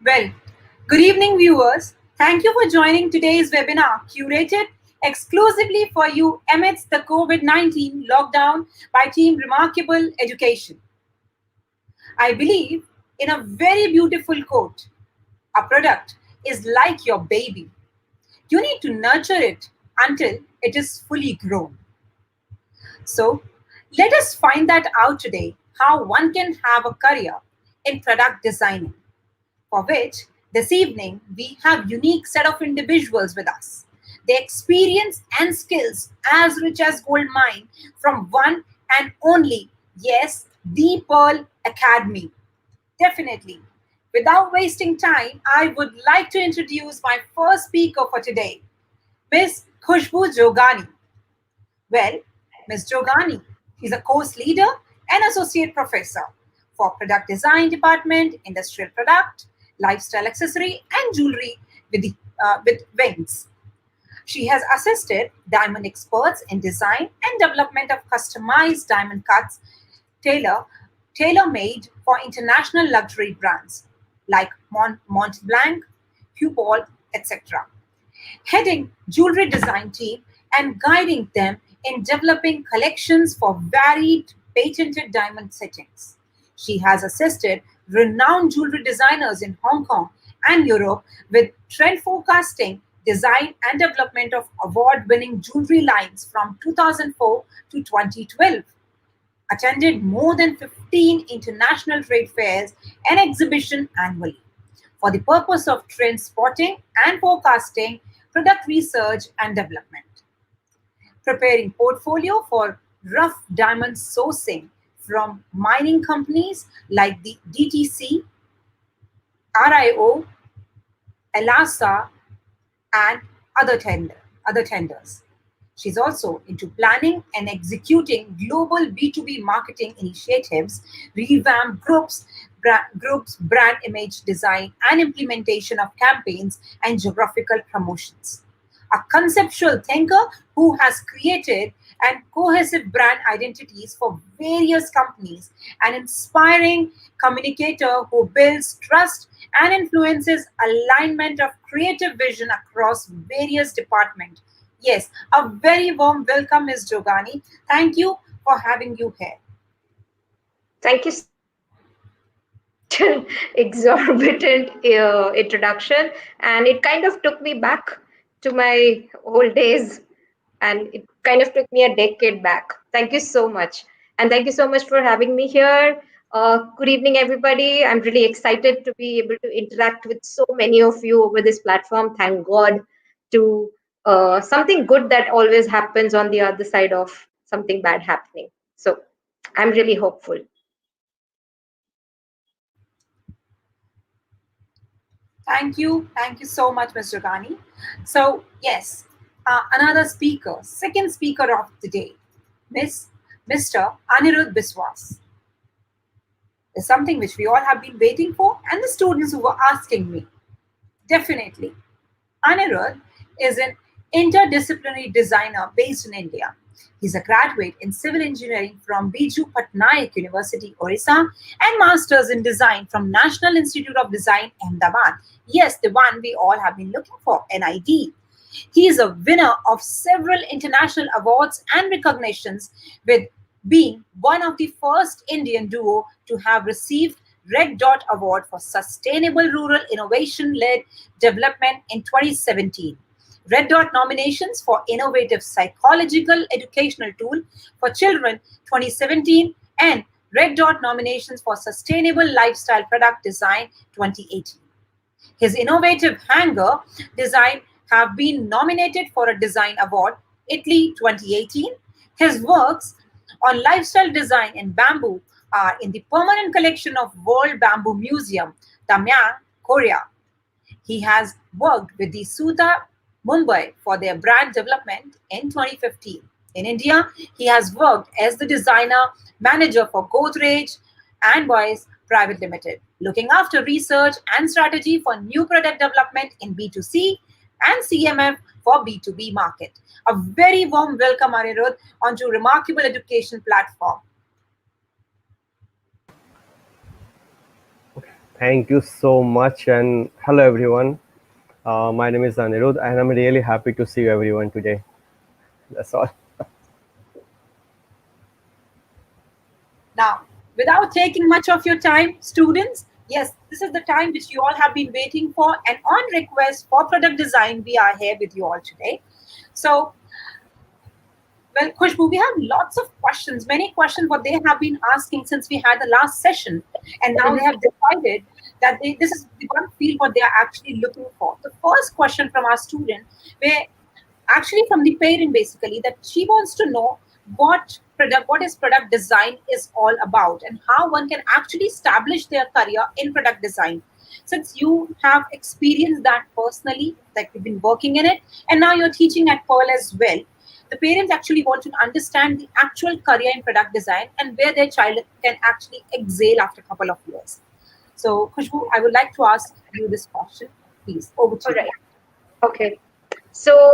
Well, good evening, viewers. Thank you for joining today's webinar, curated exclusively for you amidst the COVID 19 lockdown by Team Remarkable Education. I believe in a very beautiful quote: a product is like your baby. You need to nurture it until it is fully grown. So, let us find that out today, how one can have a career in product designing, for which this evening we have unique set of individuals with us. Their experience and skills as rich as gold mine from one and only, yes, the Pearl Academy. Definitely. Without wasting time, I would like to introduce my first speaker for today, Miss Khushboo Jogani. Well, Ms. Jogani is a course leader and associate professor for product design department, industrial product, lifestyle accessory, and jewelry with wings. She has assisted diamond experts in design and development of customized diamond cuts tailor tailor-made for international luxury brands like Montblanc, Hublot, etc., heading jewelry design team and guiding them in developing collections for varied patented diamond settings. She has assisted renowned jewelry designers in Hong Kong and Europe with trend forecasting, design, and development of award winning jewelry lines from 2004 to 2012. Attended more than 15 international trade fairs and exhibitions annually for the purpose of trend spotting and forecasting, product research and development, preparing portfolio for rough diamond sourcing from mining companies like the DTC, RIO, ELASA, and other tenders. She's also into planning and executing global B2B marketing initiatives, revamp groups brand image design and implementation of campaigns and geographical promotions. A conceptual thinker who has created and cohesive brand identities for various companies, an inspiring communicator who builds trust and influences alignment of creative vision across various departments. Yes, a very warm welcome, Ms. Jogani. Thank you for having you here. Thank you so much for such an exorbitant introduction. And it kind of took me back to my old days, and it kind of took me a decade back. Thank you so much. And thank you so much for having me here. Good evening, everybody. I'm really excited to be able to interact with so many of you over this platform. Thank God to something good that always happens on the other side of something bad happening. So I'm really hopeful. Thank you. Thank you so much, Ms. Jogani. So, yes, another speaker, second speaker of the day, Mr. Anirudh Biswas, is something which we all have been waiting for, and the students who were asking me. Definitely. Anirudh is an interdisciplinary designer based in India. He's a graduate in civil engineering from Biju Patnaik University, Orissa, and masters in design from National Institute of Design, Ahmedabad. Yes, the one we all have been looking for, NID. He is a winner of several international awards and recognitions, with being one of the first Indian duo to have received Red Dot Award for Sustainable Rural Innovation Led Development in 2017. Red Dot nominations for Innovative Psychological Educational Tool for Children 2017, and Red Dot nominations for Sustainable Lifestyle Product Design 2018. His innovative hanger design have been nominated for a design award Italy 2018. His works on lifestyle design in bamboo are in the permanent collection of World Bamboo Museum, Damyang, Korea. He has worked with the Suta Mumbai for their brand development in 2015. In India, he has worked as the designer manager for Godrej and Boys Private Limited, looking after research and strategy for new product development in B2C and CMF for B2B market. A very warm welcome, Anirudh, onto Remarkable Education platform. Thank you so much, and hello everyone. My name is Anirudh, and I'm really happy to see everyone today. That's all. Now, without taking much of your time, students, yes, this is the time which you all have been waiting for, and on request for product design, we are here with you all today. So, well, Khushbu, we have lots of questions, many questions what they have been asking since we had the last session, and now they have decided that this is the one field what they are actually looking for. The first question from our student, where actually from the parent basically, that she wants to know what is product design is all about and how one can actually establish their career in product design, since you have experienced that personally, like you've been working in it, and now you're teaching at Pearl as well. The parents actually want to understand the actual career in product design and where their child can actually excel after a couple of years. So Khushbu, I would like to ask you this question, please, over to All you. right. Okay. So,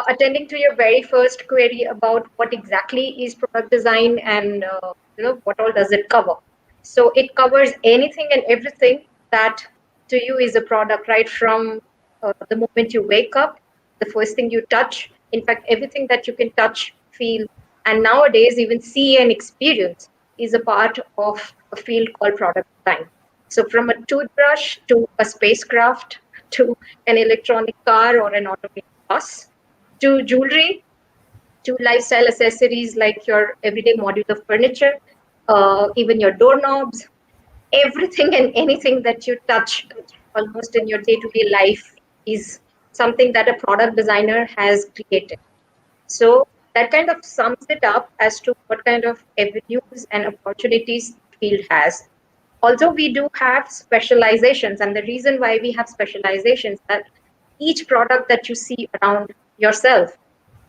attending to your very first query about what exactly is product design and what all does it cover. So, it covers anything and everything that to you is a product, right from the moment you wake up, the first thing you touch. In fact, everything that you can touch, feel, and nowadays even see and experience is a part of a field called product design. So, from a toothbrush to a spacecraft to an electronic car or an automated bus, to jewelry, to lifestyle accessories like your everyday modular furniture, even your doorknobs, everything and anything that you touch almost in your day to day life is something that a product designer has created. So that kind of sums it up as to what kind of avenues and opportunities the field has. Also, we do have specializations, and the reason why we have specializations that each product that you see around yourself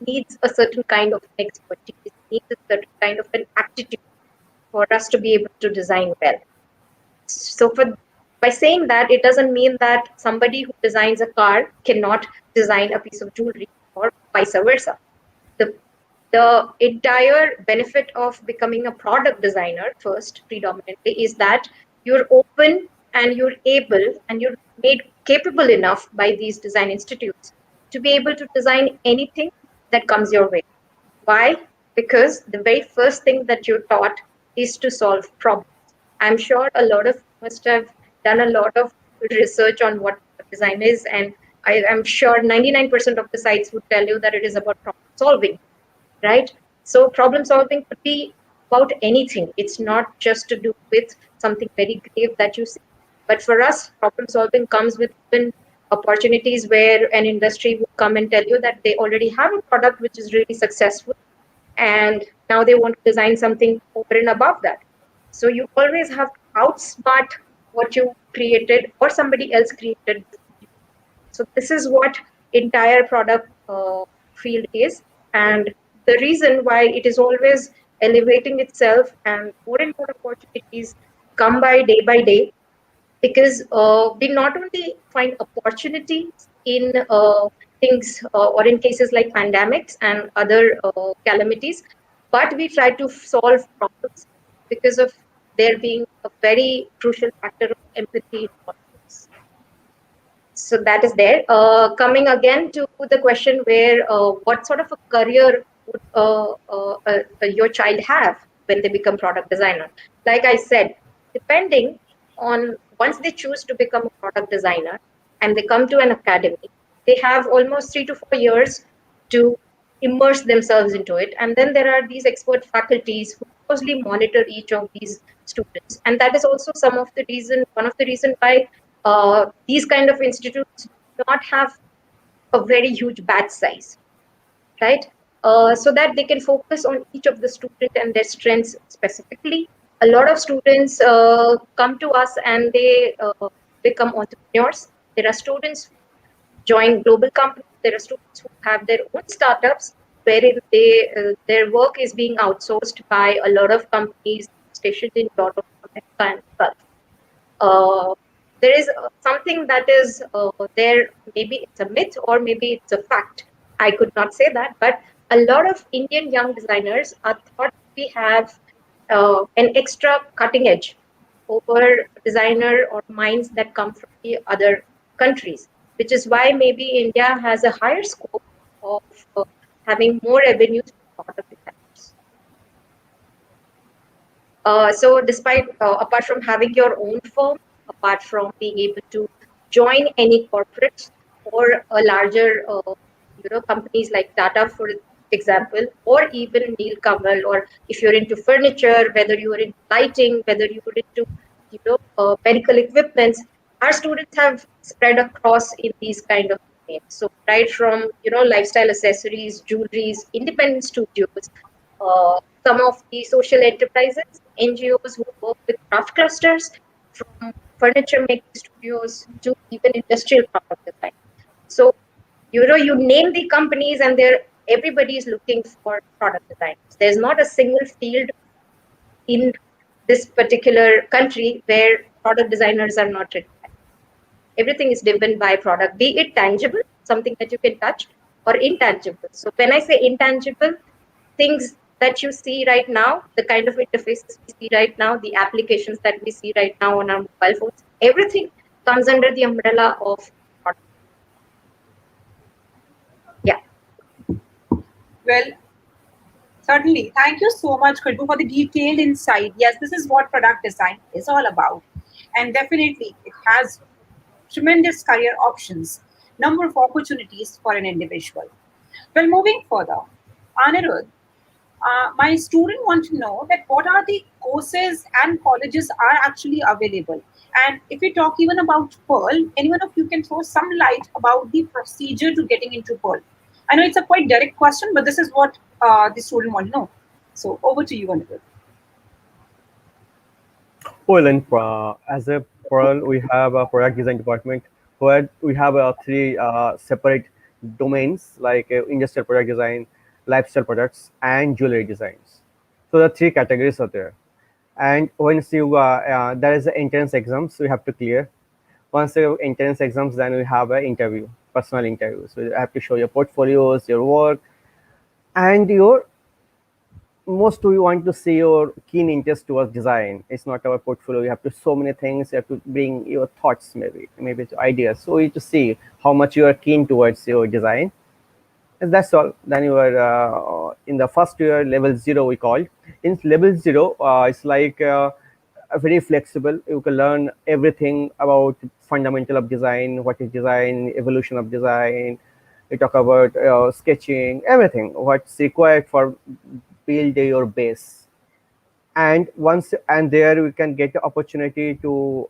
needs a certain kind of expertise, needs a certain kind of an aptitude for us to be able to design well. So, by saying that, it doesn't mean that somebody who designs a car cannot design a piece of jewelry or vice versa. The the entire benefit of becoming a product designer first predominantly is that you're open and you're able and you're made capable enough by these design institutes to be able to design anything that comes your way. Why? Because the very first thing that you're taught is to solve problems. I'm sure a lot of you must have done a lot of research on what design is, and I am sure 99% of the sites would tell you that it is about problem solving, right? So problem solving could be about anything. It's not just to do with something very grave that you see. But for us, problem solving comes with even opportunities where an industry will come and tell you that they already have a product which is really successful, and now they want to design something over and above that. So you always have to outsmart what you created or somebody else created. So this is what entire product field is, and the reason why it is always elevating itself and more opportunities come by day, because we not only find opportunities in things or in cases like pandemics and other calamities, but we try to solve problems because of there being a very crucial factor of empathy in all of this. So that is there. Coming again to the question where what sort of a career would your child have when they become product designer? Like I said, depending on once they choose to become a product designer and they come to an academy, they have almost 3 to 4 years to immerse themselves into it. And then there are these expert faculties who closely monitor each of these students. And that is also one of the reason why these kind of institutes do not have a very huge batch size, right? So that they can focus on each of the student and their strengths specifically. A lot of students come to us and they become entrepreneurs. There are students who join global companies. There are students who have their own startups wherein their work is being outsourced by a lot of companies stationed in Europe, America, and Gulf. uh, there is something that is there. Maybe it's a myth or maybe it's a fact. I could not say that, but a lot of Indian young designers are thought we have an extra cutting edge, over designer or minds that come from the other countries, which is why maybe India has a higher scope of having more revenues for product designers. So despite, apart from having your own firm, apart from being able to join any corporates or a larger, companies like Tata, for example, or even Neil Kamal, or if you're into furniture, whether you're into lighting, whether you're into, medical equipments, our students have spread across in these kind of domains. So right from, lifestyle accessories, jewelries, independent studios, some of the social enterprises, NGOs who work with craft clusters, from furniture making studios to even industrial product design. So, you name the companies and everybody is looking for product designers. There's not a single field in this particular country where product designers are not required. Everything is driven by product, be it tangible, something that you can touch, or intangible. So when I say intangible, things that you see right now, the kind of interfaces we see right now, the applications that we see right now on our mobile phones, everything comes under the umbrella of product. Yeah. Well, certainly. Thank you so much, Khushboo, for the detailed insight. Yes, this is what product design is all about. And definitely, it has tremendous career options, number of opportunities for an individual. Well, moving further, Anirudh, my student want to know that what are the courses and colleges are actually available. And if we talk even about Pearl, anyone of you can throw some light about the procedure to getting into Pearl. I know it's a quite direct question, but this is what the student want to know. So over to you, Anirudh. Well, and as a Pearl, we have a product design department where we have three separate domains like industrial product design, lifestyle products, and jewelry designs. So the three categories are there. And once there is an entrance exams we have to clear. Once you entrance exams, then we have an interview, personal interview. So you have to show your portfolios, your work, and your most we want to see your keen interest towards design. It's not our portfolio. You have to so many things. You have to bring your thoughts, maybe ideas. So you have to see how much you are keen towards your design. And that's all. Then you are in the first year, level 0 we call. In level 0, it's like very flexible. You can learn everything about fundamental of design, what is design, evolution of design. We talk about sketching, everything what's required for build your base. And once and there we can get the opportunity to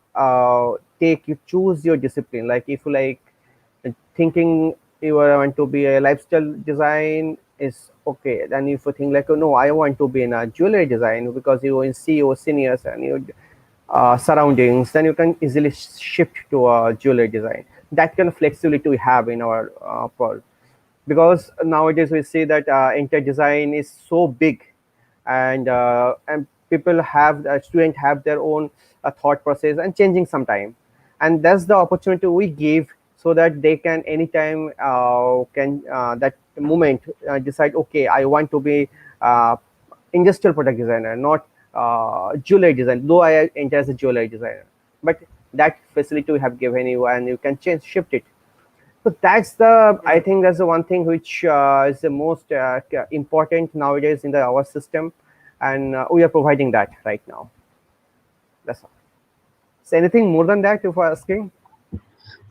take you choose your discipline. Like if you like thinking you want to be a lifestyle design is okay. Then if you think like, oh no, I want to be in a jewelry design because you will see your seniors and your surroundings, then you can easily shift to a jewelry design. That kind of flexibility we have in our Pearl, because nowadays we see that interior design is so big, and people have students have their own thought process and changing sometime, and that's the opportunity we give so that they can anytime can that moment decide, okay, I want to be uh, industrial product designer, not jewelry design, though I enter as a jewelry designer. But that facility we have given you, and you can change shift it. So that's the, I think that's the one thing which is the most important nowadays in our system, and we are providing that right now. That's all. So anything more than that, if you're asking?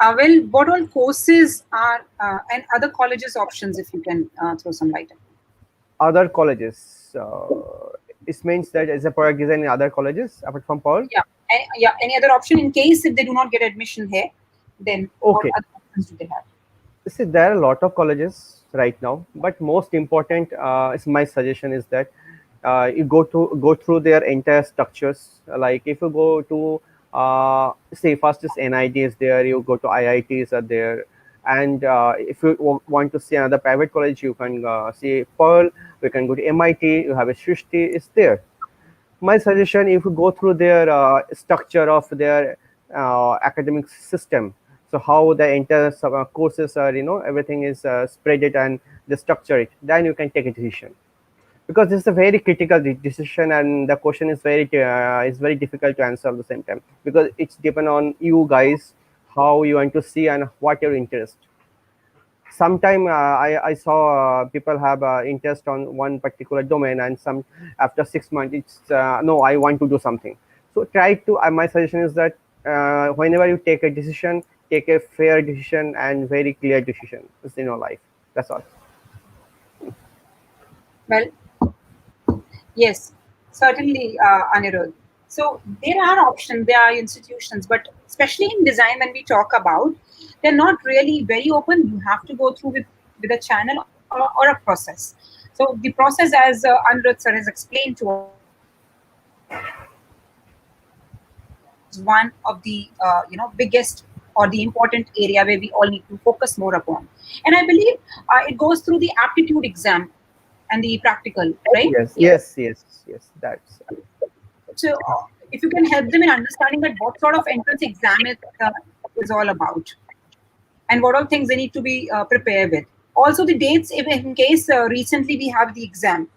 Well, what all courses are and other colleges options, if you can throw some light on. Other colleges, it means that as a product design in other colleges apart from Pearl. Yeah, yeah. Any other option in case if they do not get admission here, then what Okay. other options do they have? See, there are a lot of colleges right now, but most important is my suggestion is that you go through their entire structures. Like if you go to say first is NIT is there, you go to IITs are there, and if you want to see another private college, you can see Pearl. You can go to MIT. You have a Srishti is there. My suggestion, if you go through their structure of their academic system, so how the entire courses are, everything is spread it and they structure it, then you can take a decision. because this is a very critical decision, and the question is very difficult to answer at the same time, because it's depend on you guys how you want to see and what your interest. Sometime I saw people have interest on one particular domain, and some after 6 months it's no, I want to do something. So try to my suggestion is that whenever you take a decision, take a fair decision and very clear decision in your life. That's all. Well, yes, certainly, Anirudh. So there are options, there are institutions, but especially in design, when we talk about, they're not really very open. You have to go through with a channel or a process. So the process, as Anirudh sir has explained to us, is one of the biggest or the important area where we all need to focus more upon. And I believe it goes through the aptitude exam and the practical, right? Yes, yes, yes, yes, that's So, if you can help them in understanding that what sort of entrance exam it is all about, and what all things they need to be prepared with. Also, the dates, if in case recently we have the exam.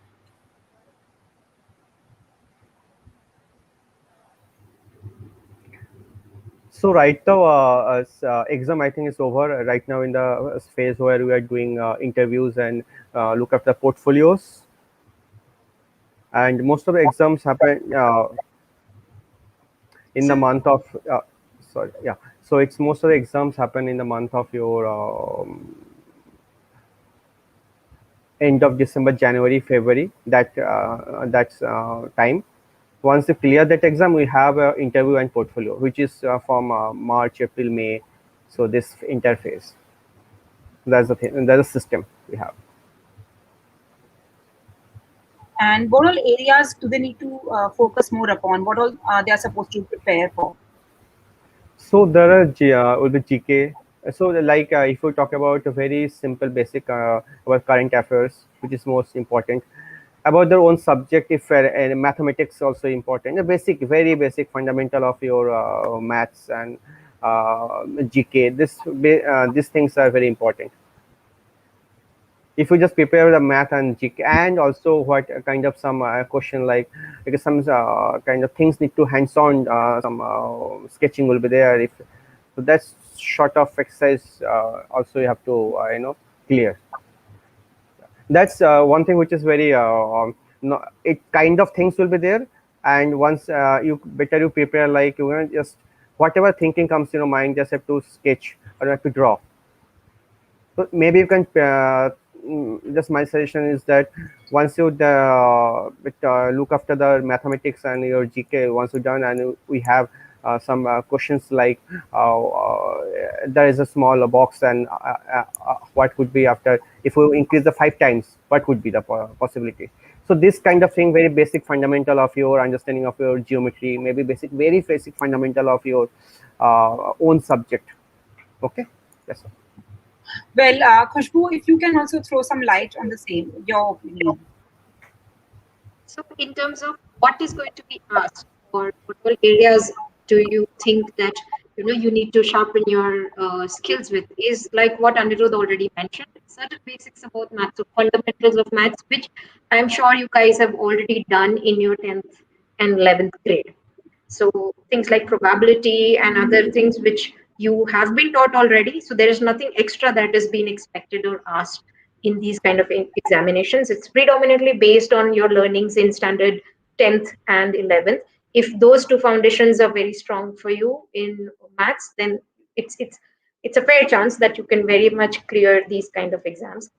so. Right now exam I think is over right now, in the phase where we are doing interviews and look after portfolios, and most of the exams happen in the So, month of sorry, yeah, so it's most of the exams happen in the month of your end of December, January, February, that's time. Once you clear that exam, we have a interview and portfolio, which is from March, April, May. So this interface, that's the thing, that's the system we have. and what all areas do they need to focus more upon? What all they are supposed to prepare for? So there are will be GK. So like if we talk about a very simple basic about current affairs, which is most important, about their own subject, if and mathematics also important, a basic, very basic fundamental of your maths and GK. These things are very important. If you just prepare the math and GK, and also what kind of some question like, because some kind of things need to hands-on, some sketching will be there. If so, that's sort of exercise also you have to clear. That's one thing which is very no, it kind of things will be there. And once you better you prepare, like you know, just whatever thinking comes in your mind, just have to sketch or you have to draw. So maybe you can just my suggestion is that once you look after the mathematics and your GK, once you're done, and we have some questions like there is a small box, and what would be after if we increase the 5 times, what would be the possibility. So this kind of thing, very basic fundamental of your understanding of your geometry, maybe basic, very basic fundamental of your own subject. Okay, that's all. Well, Khushboo, if you can also throw some light on the same, your opinion. So, in terms of what is going to be asked, or what all areas do you think that you need to sharpen your skills with, is like what Anirudh already mentioned. Certain basics about maths, so fundamentals of maths, which I'm sure you guys have already done in your 10th and 11th grade. So things like probability and other things which you have been taught already. So there is nothing extra that is being expected or asked in these kind of examinations. It's predominantly based on your learnings in standard 10th and 11th. If those two foundations are very strong for you in maths, then it's a fair chance that you can very much clear these kind of exams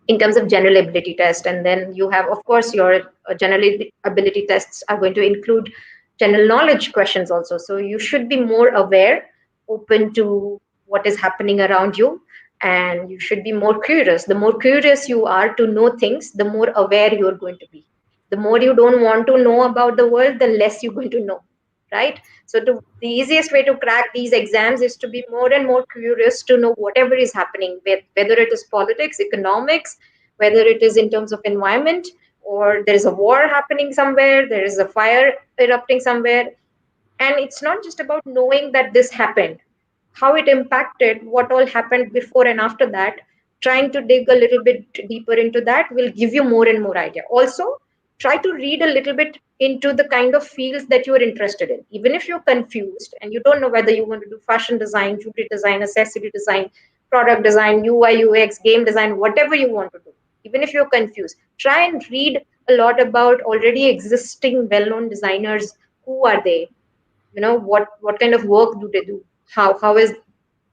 in terms of general ability test. And then you have, of course, your general ability tests are going to include general knowledge questions also. So you should be more aware, open to what is happening around you, and you should be more curious. The more curious you are to know things, the more aware you're going to be. The more you don't want to know about the world, the less you're going to know, right? So the easiest way to crack these exams is to be more and more curious to know whatever is happening, whether it is politics, economics, whether it is in terms of environment, or there is a war happening somewhere, there is a fire erupting somewhere. And it's not just about knowing that this happened, how it impacted, what all happened before and after that, trying to dig a little bit deeper into that will give you more and more idea. Also, try to read a little bit into the kind of fields that you are interested in. Even if you're confused and you don't know whether you want to do fashion design, jewelry design, accessory design, product design, UI, UX, game design, whatever you want to do, even if you're confused, try and read a lot about already existing well-known designers. Who are they? What kind of work do they do? How is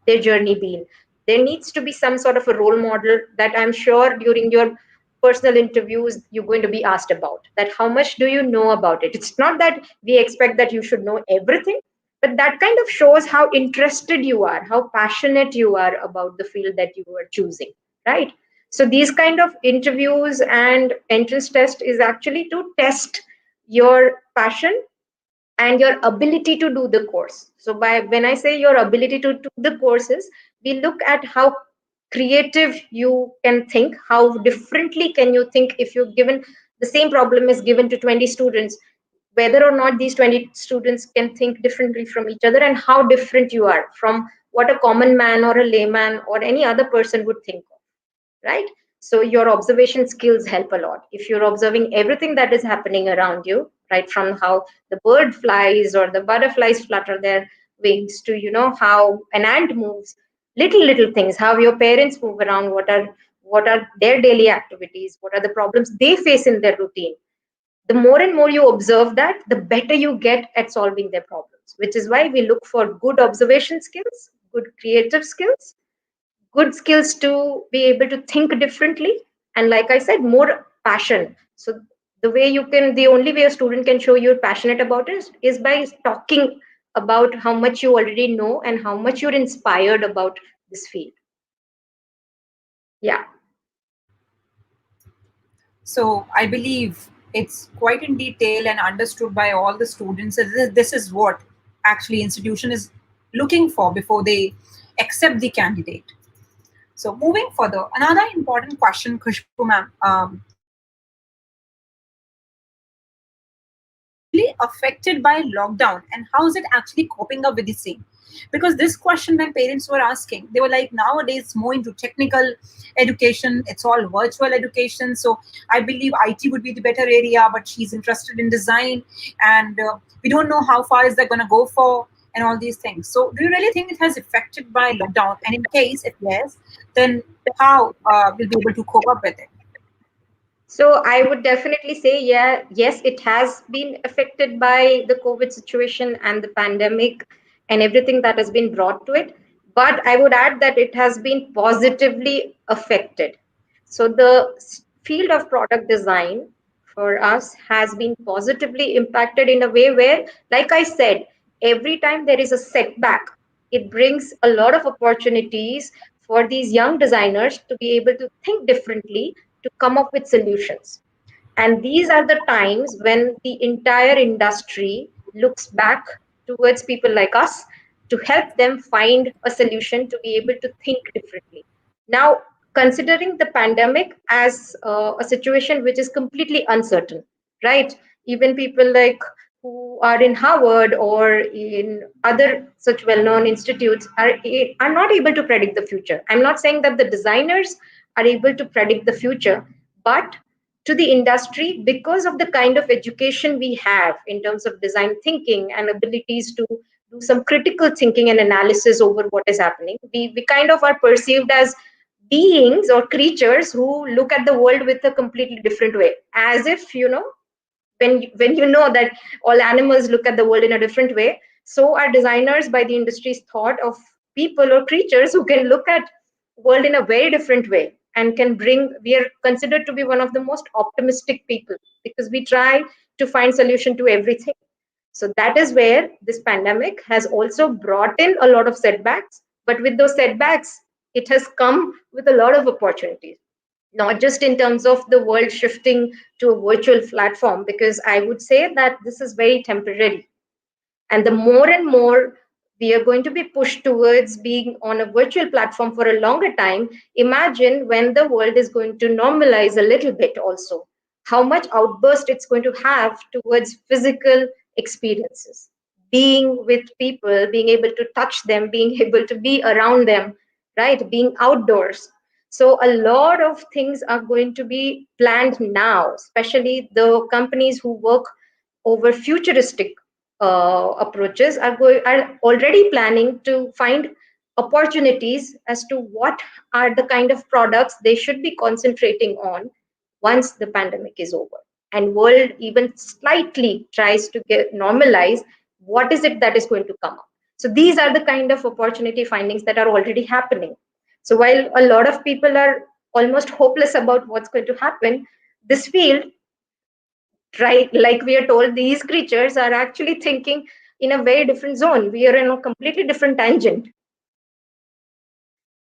their journey been? There needs to be some sort of a role model that I'm sure during your personal interviews you're going to be asked about, that how much do you know about it. It's not that we expect that you should know everything, but that kind of shows how interested you are, how passionate you are about the field that you are choosing, right? So these kind of interviews and entrance test is actually to test your passion and your ability to do the course. So by when I say your ability to do the courses, we look at how creative you can think, how differently can you think if you're given the same problem is given to 20 students, whether or not these 20 students can think differently from each other, and how different you are from what a common man or a layman or any other person would think of, right? So your observation skills help a lot. If you're observing everything that is happening around you, right, from how the bird flies or the butterflies flutter their wings to how an ant moves, little things, how your parents move around, what are their daily activities, what are the problems they face in their routine. The more and more you observe that, the better you get at solving their problems, which is why we look for good observation skills, good creative skills, good skills to be able to think differently, and like I said, more passion. So the only way a student can show you're passionate about it is by talking about how much you already know and how much you're inspired about this field. Yeah. So I believe it's quite in detail and understood by all the students. This is what actually institution is looking for before they accept the candidate. So moving further, another important question, Khushbu ma'am, is how is students actually affected by lockdown and how is it actually coping up with the same? Because this question when parents were asking, they were like, nowadays it's more into technical education, it's all virtual education. So I believe IT would be the better area, but she's interested in design, and we don't know how far is that going to go for and all these things. So do you really think it has affected by lockdown? And in case if yes, then how we'll be able to cope up with it? So I would definitely say, yeah, yes, it has been affected by the COVID situation and the pandemic and everything that has been brought to it. But I would add that it has been positively affected. So the field of product design for us has been positively impacted in a way where, like I said, every time there is a setback, it brings a lot of opportunities for these young designers to be able to think differently, to come up with solutions. And these are the times when the entire industry looks back towards people like us to help them find a solution to be able to think differently. Now, considering the pandemic as a situation which is completely uncertain, right? Even people like who are in Harvard or in other such well-known institutes are not able to predict the future. I'm not saying that the designers are able to predict the future, but to the industry, because of the kind of education we have in terms of design thinking and abilities to do some critical thinking and analysis over what is happening, we kind of are perceived as beings or creatures who look at the world with a completely different way, as if when you know that all animals look at the world in a different way, so are designers by the industry's thought of people or creatures who can look at world in a very different way and can bring we are considered to be one of the most optimistic people because we try to find solution to everything. So that is where this pandemic has also brought in a lot of setbacks, but with those setbacks it has come with a lot of opportunities, not just in terms of the world shifting to a virtual platform, because I would say that this is very temporary. And the more and more we are going to be pushed towards being on a virtual platform for a longer time, imagine when the world is going to normalize a little bit also, how much outburst it's going to have towards physical experiences. Being with people, being able to touch them, being able to be around them, right? Being outdoors. So a lot of things are going to be planned now, especially the companies who work over futuristic approaches are already planning to find opportunities as to what are the kind of products they should be concentrating on once the pandemic is over and world even slightly tries to get normalize. What is it that is going to come up? So these are the kind of opportunity findings that are already happening. So while a lot of people are almost hopeless about what's going to happen, this field, right, like we are told, these creatures are actually thinking in a very different zone. We are in a completely different tangent.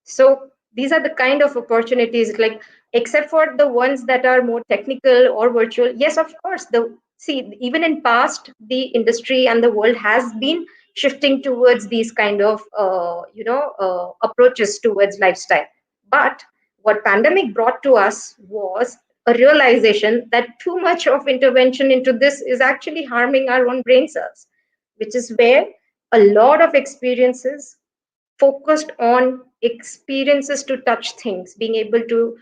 So these are the kind of opportunities, like, except for the ones that are more technical or virtual. Yes, of course, the see, even in past, the industry and the world has been shifting towards these kind of approaches towards lifestyle. But what pandemic brought to us was a realization that too much of intervention into this is actually harming our own brain cells, which is where a lot of experiences focused on experiences to touch things, being able to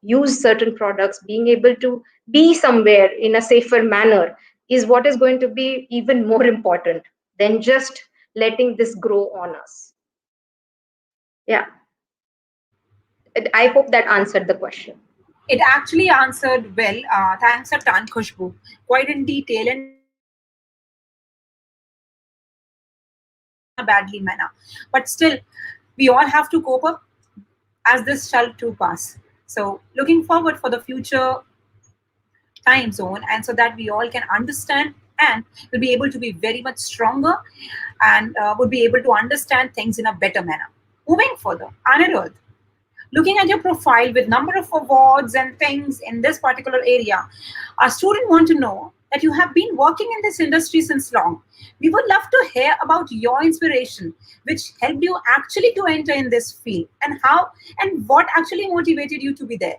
use certain products, being able to be somewhere in a safer manner, is what is going to be even more important than just letting this grow on us. Yeah, I hope that answered the question. It actually answered well. Thanks a ton, Khushbu. Quite in detail, and yes, in a badly manner. But still, we all have to cope up as this shall too pass. So, looking forward for the future time zone, and so that we all can understand and will be able to be very much stronger and would be able to understand things in a better manner. Moving further, Anirudh, looking at your profile with number of awards and things in this particular area, our student want to know that you have been working in this industry since long. We would love to hear about your inspiration, which helped you actually to enter in this field, and how and what actually motivated you to be there.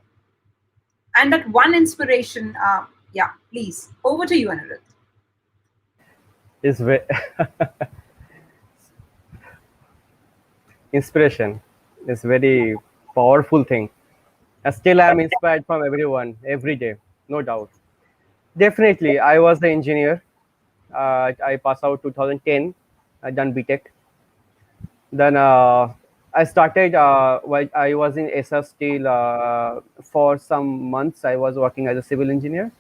And that one inspiration, yeah, please, over to you, Anirudh. Is inspiration is very powerful thing. Still, I am inspired from everyone every day, no doubt. Definitely, I was the engineer. I passed out 2010. I done BTech. Then I started while I was in SS Steel for some months. I was working as a civil engineer.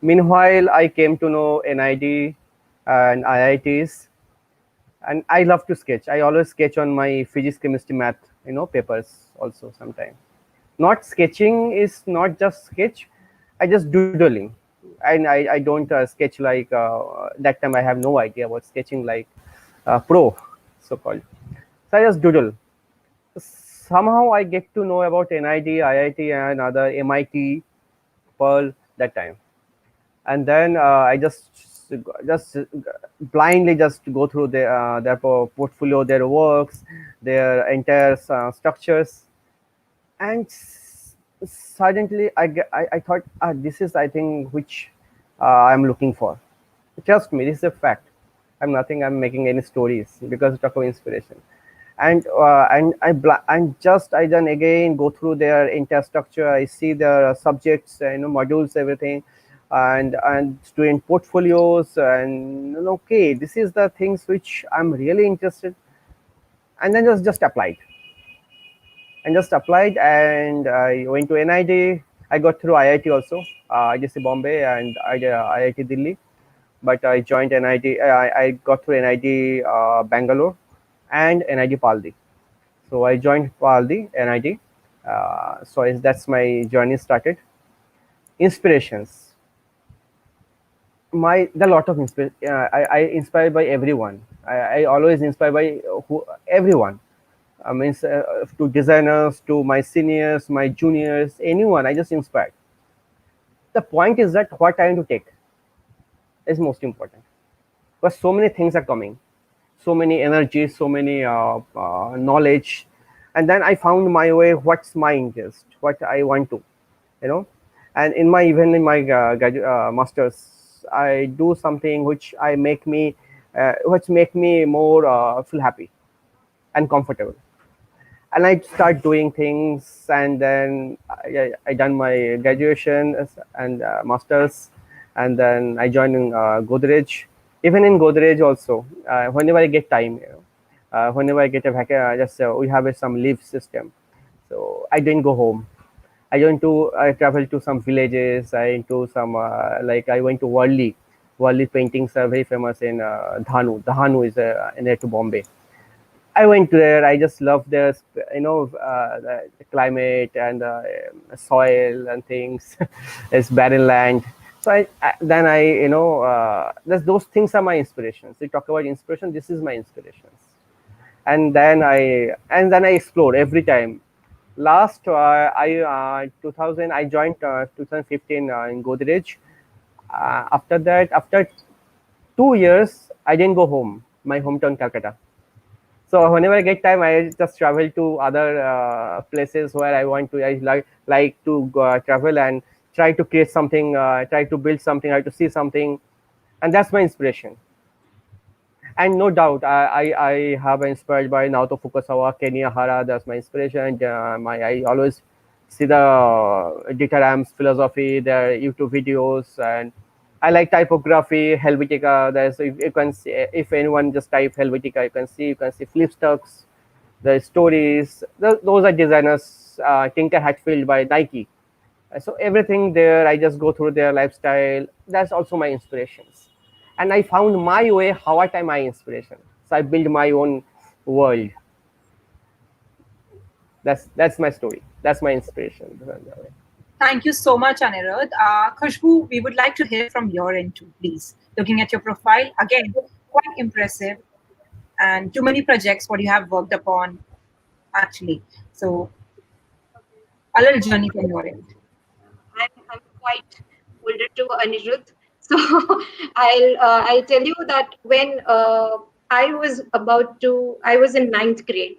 Meanwhile, I came to know NID and IITs, and I love to sketch. I always sketch on my physics, chemistry, math, papers also sometimes. Not sketching is not just sketch. I just doodling, and I don't sketch like that time. I have no idea about sketching like pro, so called. So I just doodle. Somehow I get to know about NID, IIT, and other MIT, Pearl that time, and then I just blindly just go through their portfolio, their works, their entire structures, and suddenly I thought, this is, I think, which I'm looking for. Trust me, this is a fact. I'm making any stories because talk of inspiration. And I then again go through their infrastructure. I see their subjects, modules, everything, and student portfolios, and okay, this is the things which I'm really interested, and then just applied and I went to NID. I got through IIT also, IDC Bombay and IIT Delhi, but I joined NID. I got through NID Bangalore and NID Paldi. So I joined Paldi NID. That's my journey started. Inspirations. There are a lot of inspiration. I inspired by everyone. I always inspired by everyone. I mean, to designers, to my seniors, my juniors, anyone. I just inspired. The point is that what time to take is most important, because so many things are coming, so many energies, so many knowledge, and then I found my way. What's my interest? What I want to, you know, and even in my masters, I do something which make me more feel happy and comfortable. and I start doing things, and then I done my graduation and masters, and then I joined in Godrej. Even in Godrej also, whenever I get time, whenever I get a vacation, just we have some leave system, so I didn't go home. I traveled to some villages. I into some like I went to Worli. Worli paintings are very famous in Dhanu. Dhanu is near to Bombay. I went there. I just love the climate and soil and things. It's barren land. So then I those things are my inspirations. You talk about inspiration. This is my inspirations. And then I explored every time. Last I 2000 I joined 2015 in Godrej. After that, after 2 years, I didn't go home. My hometown, Calcutta. So whenever I get time, I just travel to other places where I want to. I like to go, travel and try to create something, try to build something, try to see something, and that's my inspiration. And no doubt, I have been inspired by Naoto Fukasawa, Kenya Hara. That's my inspiration. I always see the Dieter Rams philosophy, their YouTube videos, and I like typography, Helvetica. There's if you can see, if anyone just type Helvetica, you can see Flipstocks, the stories. Those are designers. Tinker Hatfield by Nike. So everything there, I just go through their lifestyle. That's also my inspirations, and I found my way how I tie my inspiration. So I build my own world. That's my story. That's my inspiration. Thank you so much, Anirudh. Khushboo, we would like to hear from your end too, please. Looking at your profile, again, quite impressive, and too many projects what you have worked upon, actually. So, a little journey from your end. I'm quite older to Anirudh. So I'll tell you that when I was in ninth grade,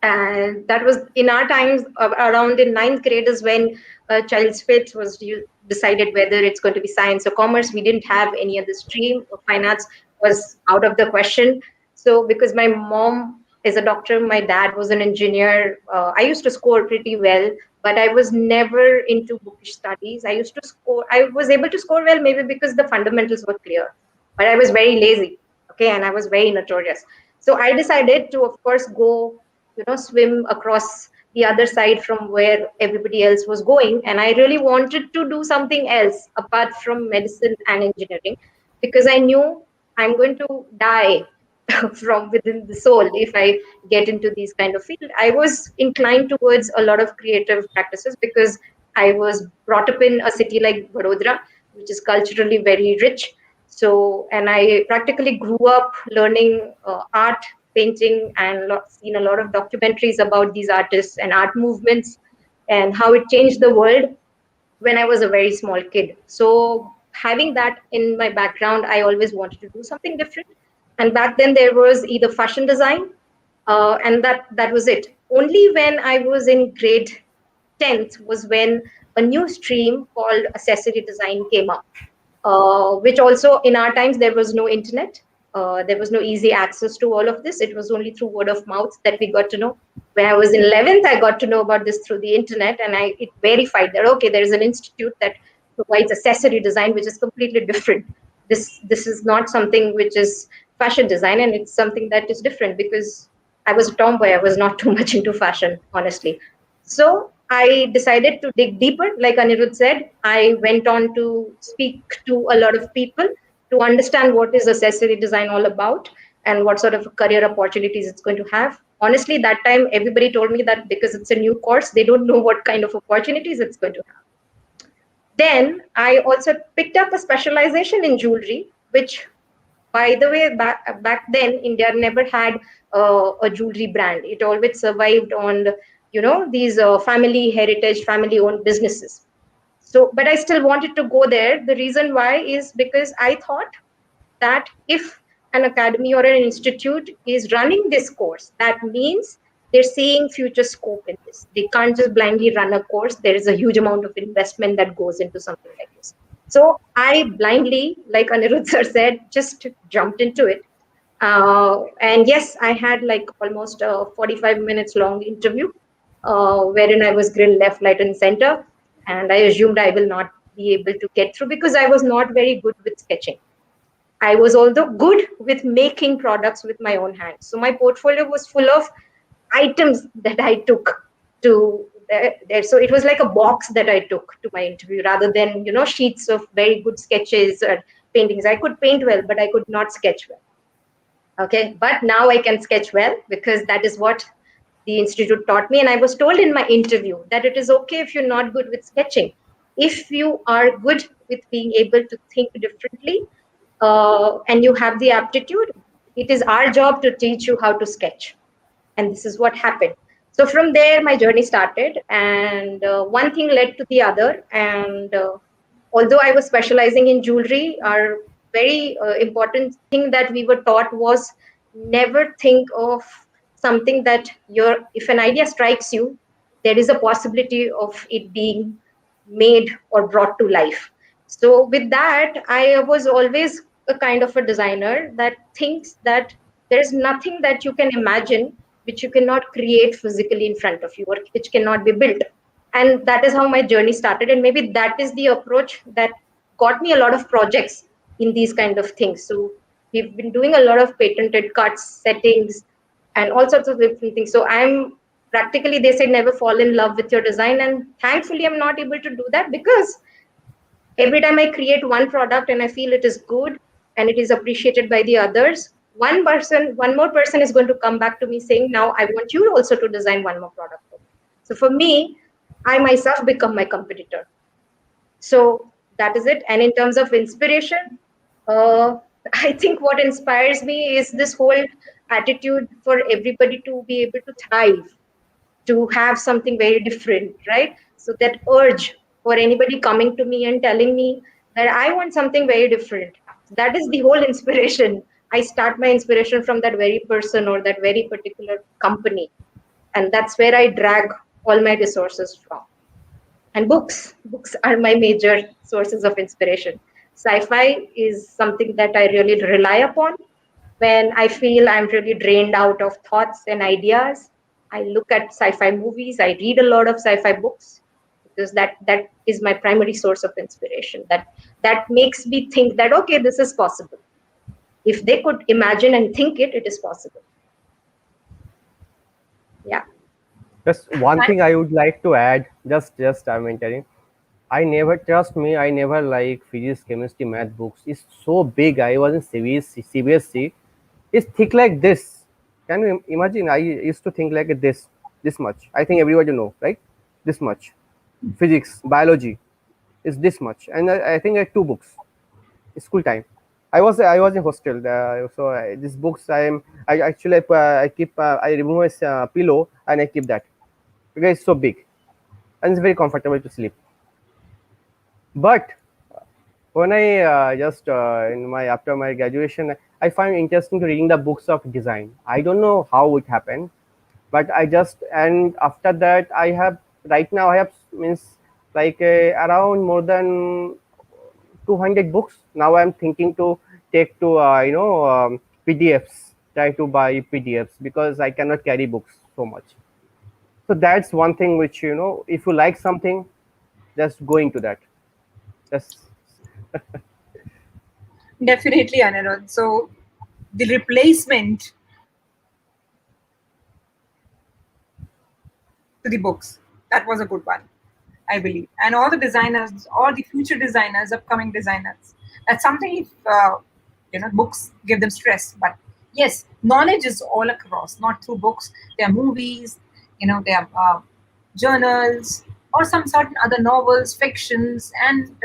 and that was in our times. Around in ninth grade is when a child's fate was decided whether it's going to be science or commerce. We didn't have any other stream. Fine arts was out of the question. So because my mom is a doctor, my dad was an engineer. I used to score pretty well, but I was never into bookish studies. I was able to score well maybe because the fundamentals were clear, but I was very lazy. Okay, and I was very notorious. So I decided to, of course, go swim across the other side from where everybody else was going, and I really wanted to do something else apart from medicine and engineering, because I knew I'm going to die from within the soul if I get into these kind of field. I was inclined towards a lot of creative practices because I was brought up in a city like Vadodara, which is culturally very rich. So, and I practically grew up learning art, painting, and seen a lot of documentaries about these artists and art movements and how it changed the world when I was a very small kid. So having that in my background, I always wanted to do something different. And back then there was either fashion design, and that was it. Only when I was in grade 10th was when a new stream called accessory design came up, which also in our times there was no internet. There was no easy access to all of this. It was only through word of mouth that we got to know. When I was in 11th, I got to know about this through the internet, and it verified that okay, there is an institute that provides accessory design, which is completely different. This is not something which is fashion design, and it's something that is different because I was a tomboy. I was not too much into fashion, honestly. So I decided to dig deeper. Like Anirudh said, I went on to speak to a lot of people to understand what is accessory design all about and what sort of career opportunities it's going to have. Honestly, that time everybody told me that because it's a new course, they don't know what kind of opportunities it's going to have. Then I also picked up a specialization in jewelry, which, by the way, back then India never had a jewelry brand. It always survived on these family heritage, family owned businesses. So, but I still wanted to go there. The reason why is because I thought that if an academy or an institute is running this course, that means they're seeing future scope in this. They can't just blindly run a course. There is a huge amount of investment that goes into something like this. So I blindly, like Anirudh sir said, just jumped into it. And yes, I had like almost a 45 minutes long interview, wherein I was grilled left, right, and center. And I assumed I will not be able to get through because I was not very good with sketching. I was although good with making products with my own hands. So my portfolio was full of items that I took to there. So it was like a box that I took to my interview rather than, sheets of very good sketches or paintings. I could paint well, but I could not sketch well. Okay, but now I can sketch well because that is what the institute taught me. And I was told in my interview that it is okay if you're not good with sketching. If you are good with being able to think differently, and you have the aptitude, it is our job to teach you how to sketch. And this is what happened. So from there my journey started, and one thing led to the other. And although I was specializing in jewelry, our very important thing that we were taught was never think of something that your if an idea strikes you, there is a possibility of it being made or brought to life. So with that, I was always a kind of a designer that thinks that there is nothing that you can imagine which you cannot create physically in front of you, or which cannot be built. And that is how my journey started, and maybe that is the approach that got me a lot of projects in these kind of things. So we've been doing a lot of patented cuts, settings, and all sorts of different things. So I'm practically, they say, never fall in love with your design, and thankfully I'm not able to do that because every time I create one product and I feel it is good and it is appreciated by the others, one more person is going to come back to me saying, now I want you also to design one more product for me. So for me, I myself become my competitor. So that is it. And in terms of inspiration, uh, I think what inspires me is this whole attitude for everybody to be able to thrive, to have something very different, right? So that urge for anybody coming to me and telling me that I want something very different, that is the whole inspiration. I start my inspiration from that very person or that very particular company. And that's where I drag all my resources from. And books are my major sources of inspiration. Sci-fi is something that I really rely upon when I feel I'm really drained out of thoughts and ideas. I look at sci-fi movies, I read a lot of sci-fi books because that is my primary source of inspiration. That makes me think that okay, this is possible. If they could imagine and think it, it is possible. Yeah. Just one thing I would like to add, just I'm telling. I never trust me. I never like physics, chemistry, math books. It's so big. I was in CBSC. It's thick like this. Can you imagine? I used to think like this much. I think everybody know, right? This much. Physics, biology is this much, and I think like two books. School time. I was in hostel. So these books I actually I keep I remove my pillow and I keep that because it's so big and it's very comfortable to sleep. But when I just in my after my graduation, I find interesting to reading the books of design. I don't know how it happened, but I just and after that I have right now I have means like around more than 200 books. Now I'm thinking to take to PDFs. Try to buy PDFs because I cannot carry books so much. So that's one thing which if you like something, just go into that. That's Definitely, Anirudh. So the replacement to the books, that was a good one, I believe. And all the designers, all the future designers, upcoming designers, that's something if, books give them stress. But yes, knowledge is all across, not through books. There are movies, there are journals, or some certain other novels, fictions, and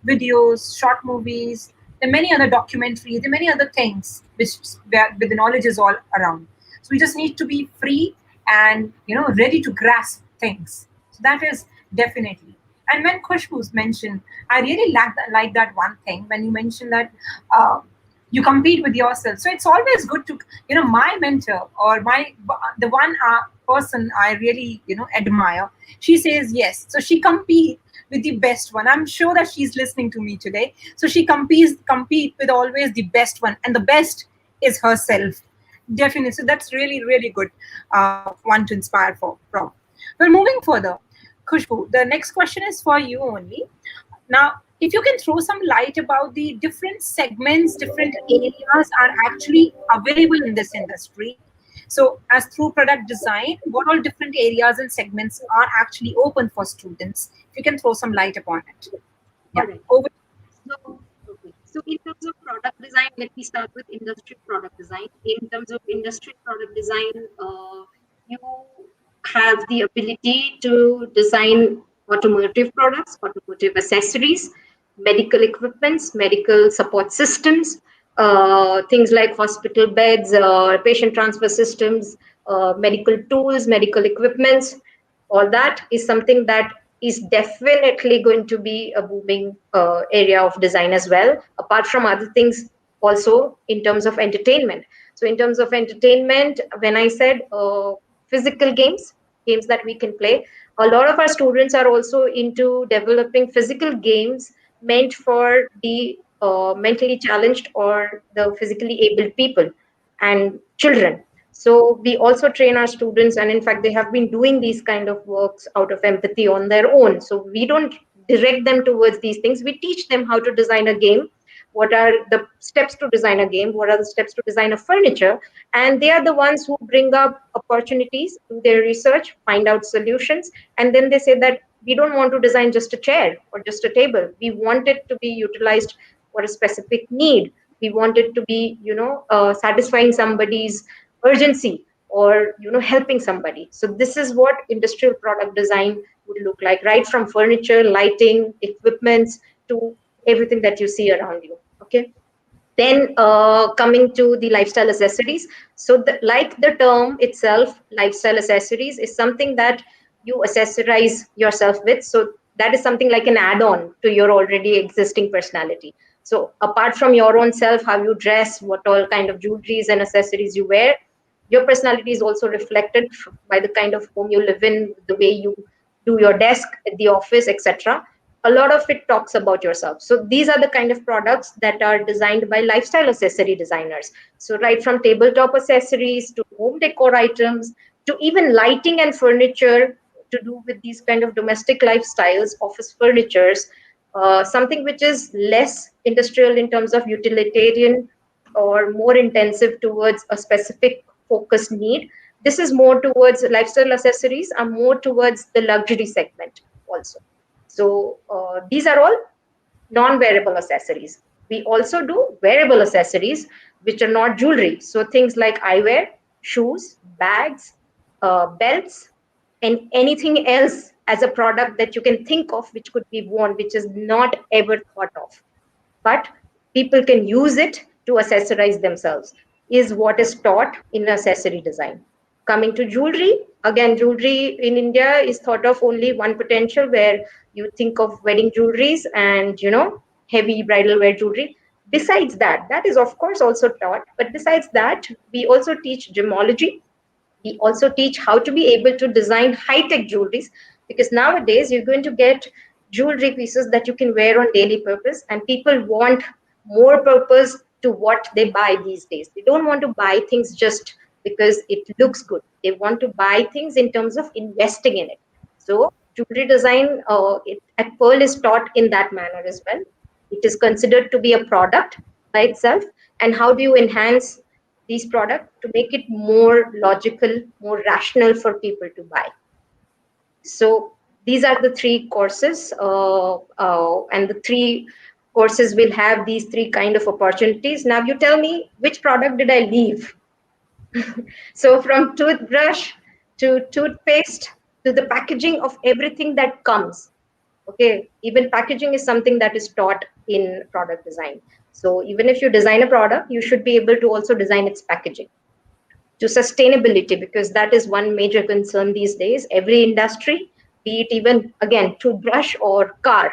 videos, short movies. There are many other documentaries. There are many other things where the knowledge is all around. So we just need to be free and ready to grasp things. So that is definitely. And when Khushboo's mentioned, I really like that one thing when you mentioned that you compete with yourself. So it's always good to, my mentor or the one person I really, admire, she says yes. So she competes with the best one. I'm sure that she's listening to me today. So she compete with always the best one. And the best is herself. Definitely. So that's really, really good one to inspire from. Well, moving further, Khushbu, the next question is for you only. Now, if you can throw some light about the different segments, different areas are actually available in this industry. So, as through product design, what all different areas and segments are actually open for students? If you can throw some light upon it. Yeah, All right. over. So, okay. So in terms of product design, let me start with industry product design. In terms of industry product design, you have the ability to design automotive products, automotive accessories, medical equipments, medical support systems, things like hospital beds, patient transfer systems, medical tools, medical equipments. All that is something that is definitely going to be a booming area of design as well, apart from other things also in terms of entertainment. So in terms of entertainment, when I said physical games that we can play, a lot of our students are also into developing physical games meant for the mentally challenged or the physically able people and children. So we also train our students, and in fact they have been doing these kind of works out of empathy on their own. So we don't direct them towards these things, we teach them how to design a game, what are the steps to design a game, what are the steps to design a furniture, and they are the ones who bring up opportunities, do their research, find out solutions, and then they say that we don't want to design just a chair or just a table, we want it to be utilized for a specific need, we want it to be, satisfying somebody's urgency, or helping somebody. So this is what industrial product design would look like, right from furniture, lighting, equipments, to everything that you see around you. Okay. Then coming to the lifestyle accessories. So like the term itself, lifestyle accessories is something that you accessorize yourself with. So that is something like an add-on to your already existing personality. So apart from your own self, how you dress, what all kind of jewelries and accessories you wear, your personality is also reflected by the kind of home you live in, the way you do your desk at the office, etc. A lot of it talks about yourself. So these are the kind of products that are designed by lifestyle accessory designers. So right from tabletop accessories to home decor items to even lighting and furniture to do with these kind of domestic lifestyles, office furnitures, something which is less industrial in terms of utilitarian or more intensive towards a specific focused need. This is more towards lifestyle accessories, are more towards the luxury segment also. So these are all non-wearable accessories. We also do wearable accessories, which are not jewelry. So things like eyewear, shoes, bags, belts, and anything else as a product that you can think of which could be worn, which is not ever thought of, but people can use it to accessorize themselves, is what is taught in accessory design. Coming to jewelry, again, jewelry in India is thought of only one potential, where you think of wedding jewelries and heavy bridal wear jewelry. Besides that, that is of course also taught, but besides that, we also teach gemology. We also teach how to be able to design high-tech jewelries, because nowadays you're going to get jewelry pieces that you can wear on daily purpose, and people want more purpose to what they buy these days. They don't want to buy things just because it looks good. They want to buy things in terms of investing in it. So jewelry design at Pearl is taught in that manner as well. It is considered to be a product by itself, and how do you enhance these products to make it more logical, more rational for people to buy. So these are the three courses, and the three courses will have these three kind of opportunities. Now you tell me, which product did I leave? So from toothbrush to toothpaste to the packaging of everything that comes. Okay, even packaging is something that is taught in product design. So even if you design a product, you should be able to also design its packaging. To sustainability, because that is one major concern these days. Every industry, be it even again toothbrush or car,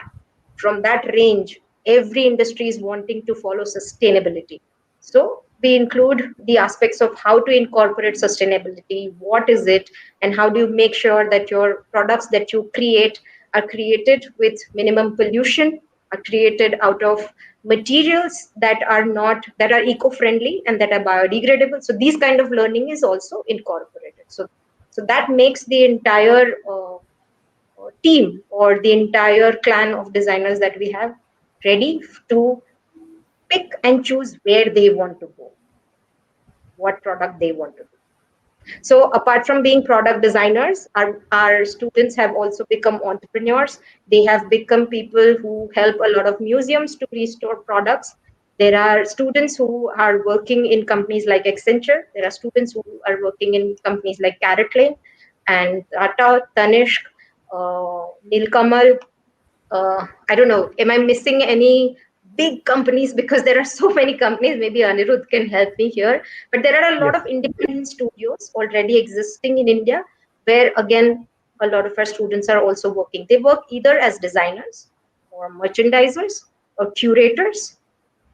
from that range, every industry is wanting to follow sustainability. So we include the aspects of how to incorporate sustainability, what is it, and how do you make sure that your products that you create are created with minimum pollution, are created out of materials that are eco-friendly and that are biodegradable. So these kind of learning is also incorporated. So that makes the entire team or the entire clan of designers that we have ready to pick and choose where they want to go, what product they want to do. So apart from being product designers, our students have also become entrepreneurs. They have become people who help a lot of museums to restore products. There are students who are working in companies like Accenture. There are students who are working in companies like Carrot Lane and Tata, Tanishq, Nilkamal. I don't know, am I missing any big companies? Because there are so many companies. Maybe Anirudh can help me here. But there are a lot Yes. of independent studios already existing in India, where again, a lot of our students are also working. They work either as designers or merchandisers or curators.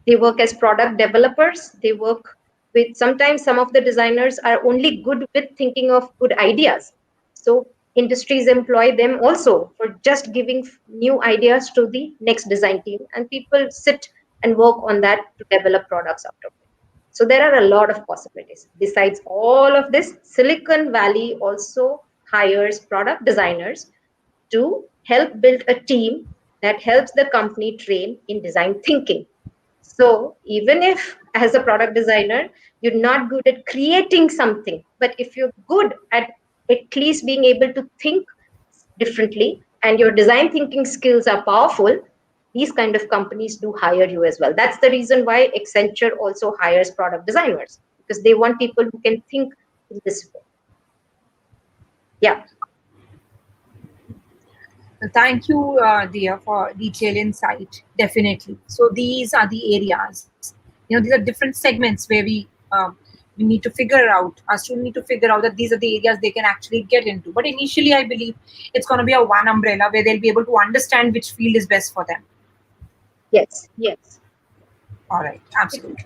They work as product developers. They work with, sometimes some of the designers are only good with thinking of good ideas. So industries employ them also for just giving new ideas to the next design team, and people sit and work on that to develop products out of it. So there are a lot of possibilities. Besides all of this, Silicon Valley also hires product designers to help build a team that helps the company train in design thinking. So even if as a product designer, you're not good at creating something, but if you're good at least being able to think differently and your design thinking skills are powerful, these kind of companies do hire you as well. That's the reason why Accenture also hires product designers, because they want people who can think in this way. Yeah. Thank you, dear, for detailed insight. Definitely. So these are the areas. These are different segments where we need to figure out. Our students need to figure out that these are the areas they can actually get into. But initially, I believe it's going to be a one umbrella where they'll be able to understand which field is best for them. Yes. All right. Absolutely.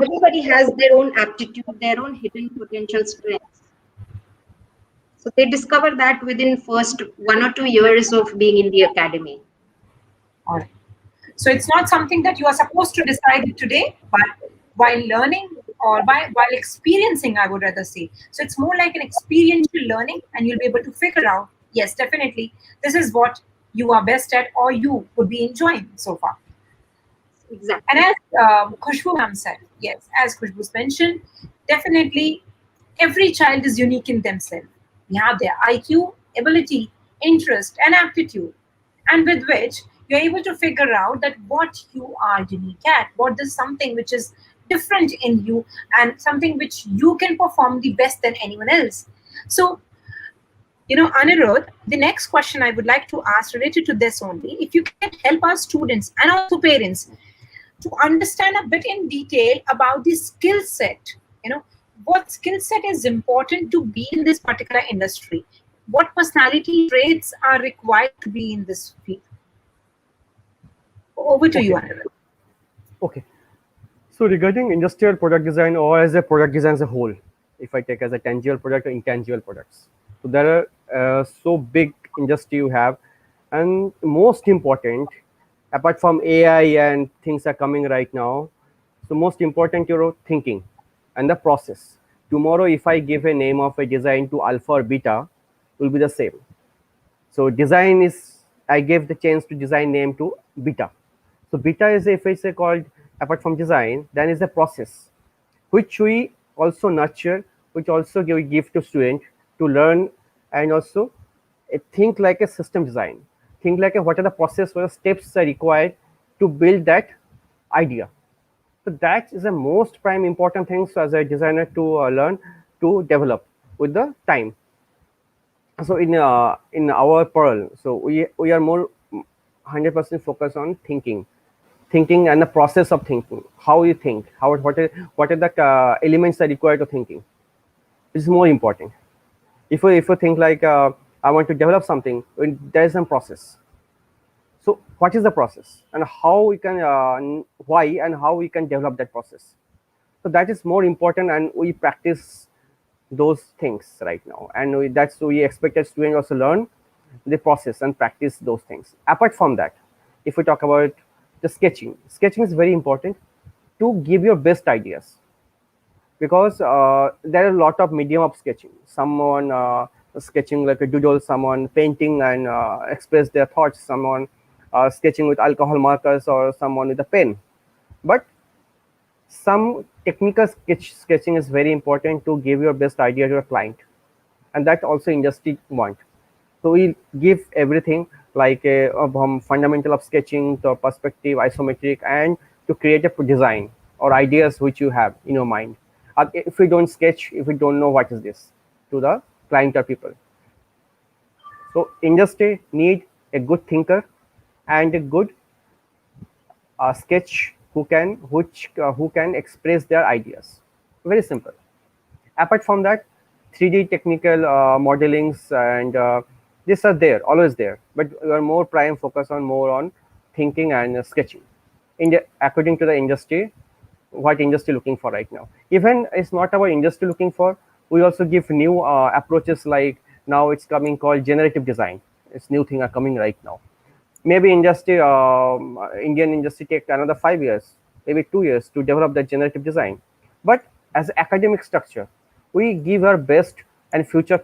Everybody has their own aptitude, their own hidden potential strengths. So they discover that within first 1 or 2 years of being in the academy. All right. So it's not something that you are supposed to decide it today, but while learning or while experiencing, I would rather say. So it's more like an experiential learning, and you'll be able to figure out, yes, definitely, this is what you are best at or you would be enjoying so far. And Exactly. as Khushboo ma'am said, yes, as Khushboo's mentioned, definitely every child is unique in themselves. They have their IQ, ability, interest, and aptitude, and with which you're able to figure out that what you are unique at, what is something which is different in you, and something which you can perform the best than anyone else. So, Anirudh, the next question I would like to ask related to this only, if you can help our students and also parents to understand a bit in detail about the skill set, what skill set is important to be in this particular industry, what personality traits are required to be in this field. Over to you, Okay. Anirudh. Okay. So regarding industrial product design or as a product design as a whole, if I take as a tangible product or intangible products, so there are so big industry you have, and most important, apart from AI and things are coming right now, so most important your thinking and the process. Tomorrow, if I give a name of a design to alpha or beta, will be the same. So design is, I gave the chance to design name to beta. So beta is, if it's a called apart from design, then is a process which we also nurture, which also give to student to learn, and also think like a system design. Think like a, what are the process, what are the steps are required to build that idea. So that is the most prime important things as a designer to learn to develop with the time. So in our Pearl, so we are more 100% focused on thinking and the process of thinking, how you think, how what are the elements that are required to thinking. This is more important. If you think like I want to develop something, there is some process. So what is the process and how we can why and how we can develop that process. So that is more important, and we practice those things right now, and that's we expect a student also learn the process and practice those things. Apart from that, if we talk about The sketching is very important to give your best ideas, because there are a lot of medium of sketching. Someone sketching like a doodle, someone painting and express their thoughts, someone sketching with alcohol markers, or someone with a pen. But some technical sketching is very important to give your best idea to your client, and that also industry want. So we give everything, like fundamental of sketching to perspective, isometric, and to create a design or ideas which you have in your mind. If we don't sketch, if we don't know what is this to the client or people. So industry need a good thinker and a good sketch who can express their ideas. Very simple. Apart from that, 3D technical modelings and these are there, always there, but we are more prime focus on more on thinking and sketching. According to the industry, what industry looking for right now. Even it's not our industry looking for, we also give new approaches, like now it's coming called generative design. It's new thing are coming right now. Maybe industry, Indian industry take another 5 years, maybe 2 years to develop that generative design. But as academic structure, we give our best and future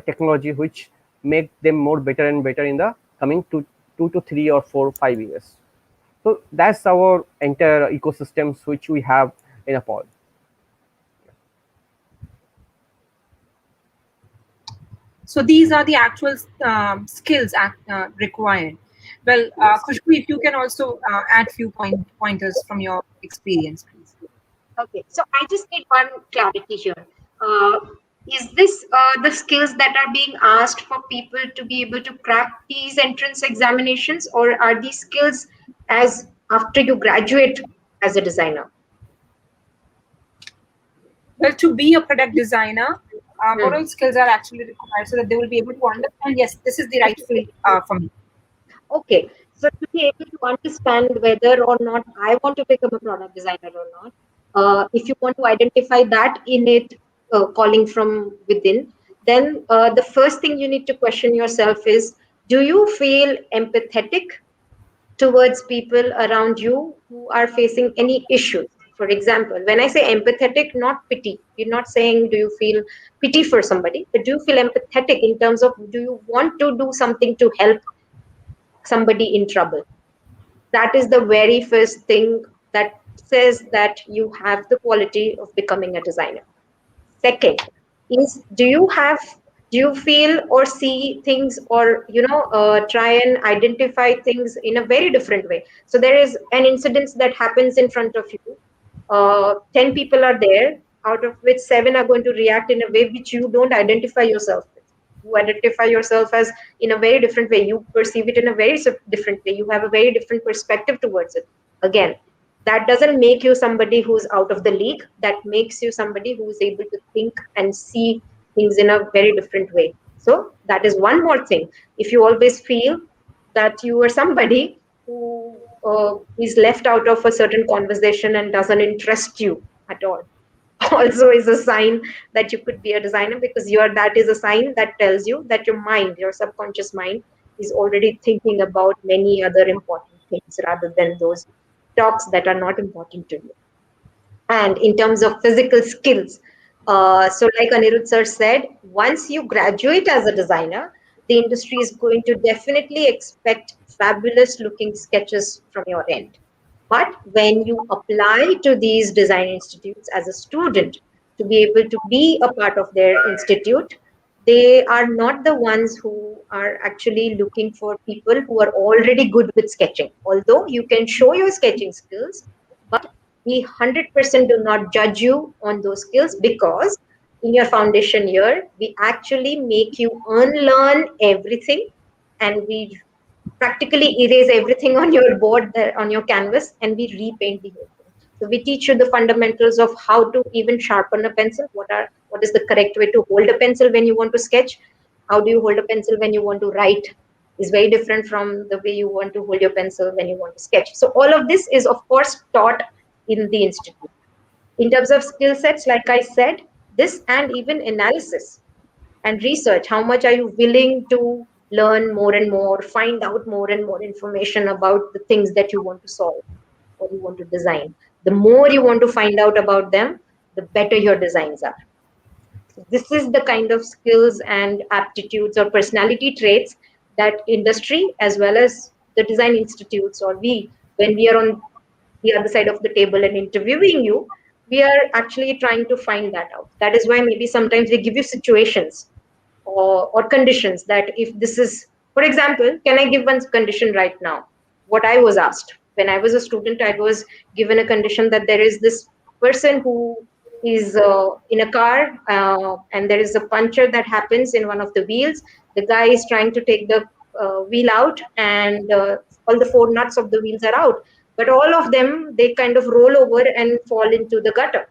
technology, which make them more better and better in the coming 2 to 3 or 4 5 years. So that's our entire ecosystems which we have in a pod. So these are the actual skills required. Well, Yes. Khushboo, if you can also add few pointers from your experience, please. Okay, so I just need one clarity here. Uh, is this the skills that are being asked for people to be able to crack these entrance examinations, or are these skills as after you graduate as a designer? Well, to be a product designer, what Hmm. all skills are actually required so that they will be able to understand, yes, this is the right field for me. Okay, so to be able to understand whether or not I want to become a product designer or not, if you want to identify that innate calling from within, then the first thing you need to question yourself is, do you feel empathetic towards people around you who are facing any issues? For example, when I say empathetic, not pity, you're not saying do you feel pity for somebody, but do you feel empathetic in terms of do you want to do something to help somebody in trouble? That is the very first thing that says that you have the quality of becoming a designer. Second is, do you feel or see things, or try and identify things in a very different way? So there is an incident that happens in front of you. 10 people are there, out of which 7 are going to react in a way which you don't identify yourself with. You identify yourself as in a very different way. You perceive it in a very different way. You have a very different perspective towards it. Again, that doesn't make you somebody who's out of the league. That makes you somebody who is able to think and see things in a very different way. So that is one more thing. If you always feel that you are somebody who is left out of a certain conversation and doesn't interest you at all, also is a sign that you could be a designer, because that is a sign that tells you that your mind, your subconscious mind, is already thinking about many other important things rather than those talks that are not important to you. And in terms of physical skills, so like Anirudh sir said, once you graduate as a designer, the industry is going to definitely expect fabulous looking sketches from your end. But when you apply to these design institutes as a student to be able to be a part of their institute, they are not the ones who are actually looking for people who are already good with sketching. Although you can show your sketching skills, but we 100% do not judge you on those skills, because in your foundation year, we actually make you unlearn everything, and we practically erase everything on your board, on your canvas, and we repaint the whole thing. So we teach you the fundamentals of how to even sharpen a pencil. What is the correct way to hold a pencil when you want to sketch? How do you hold a pencil when you want to write? Is very different from the way you want to hold your pencil when you want to sketch. So all of this is of course taught in the institute. In terms of skill sets, like I said, this and even analysis and research, how much are you willing to learn more and more, find out more and more information about the things that you want to solve or you want to design. The more you want to find out about them, the better your designs are. So this is the kind of skills and aptitudes or personality traits that industry as well as the design institutes or we, when we are on the other side of the table and interviewing you, we are actually trying to find that out. That is why maybe sometimes we give you situations or conditions that if this is, for example, can I give one condition right now? What I was asked when I was a student, I was given a condition that there is this person who is in a car and there is a puncture that happens in one of the wheels. The guy is trying to take the wheel out and all the four nuts of the wheels are out, but all of them they kind of roll over and fall into the gutter.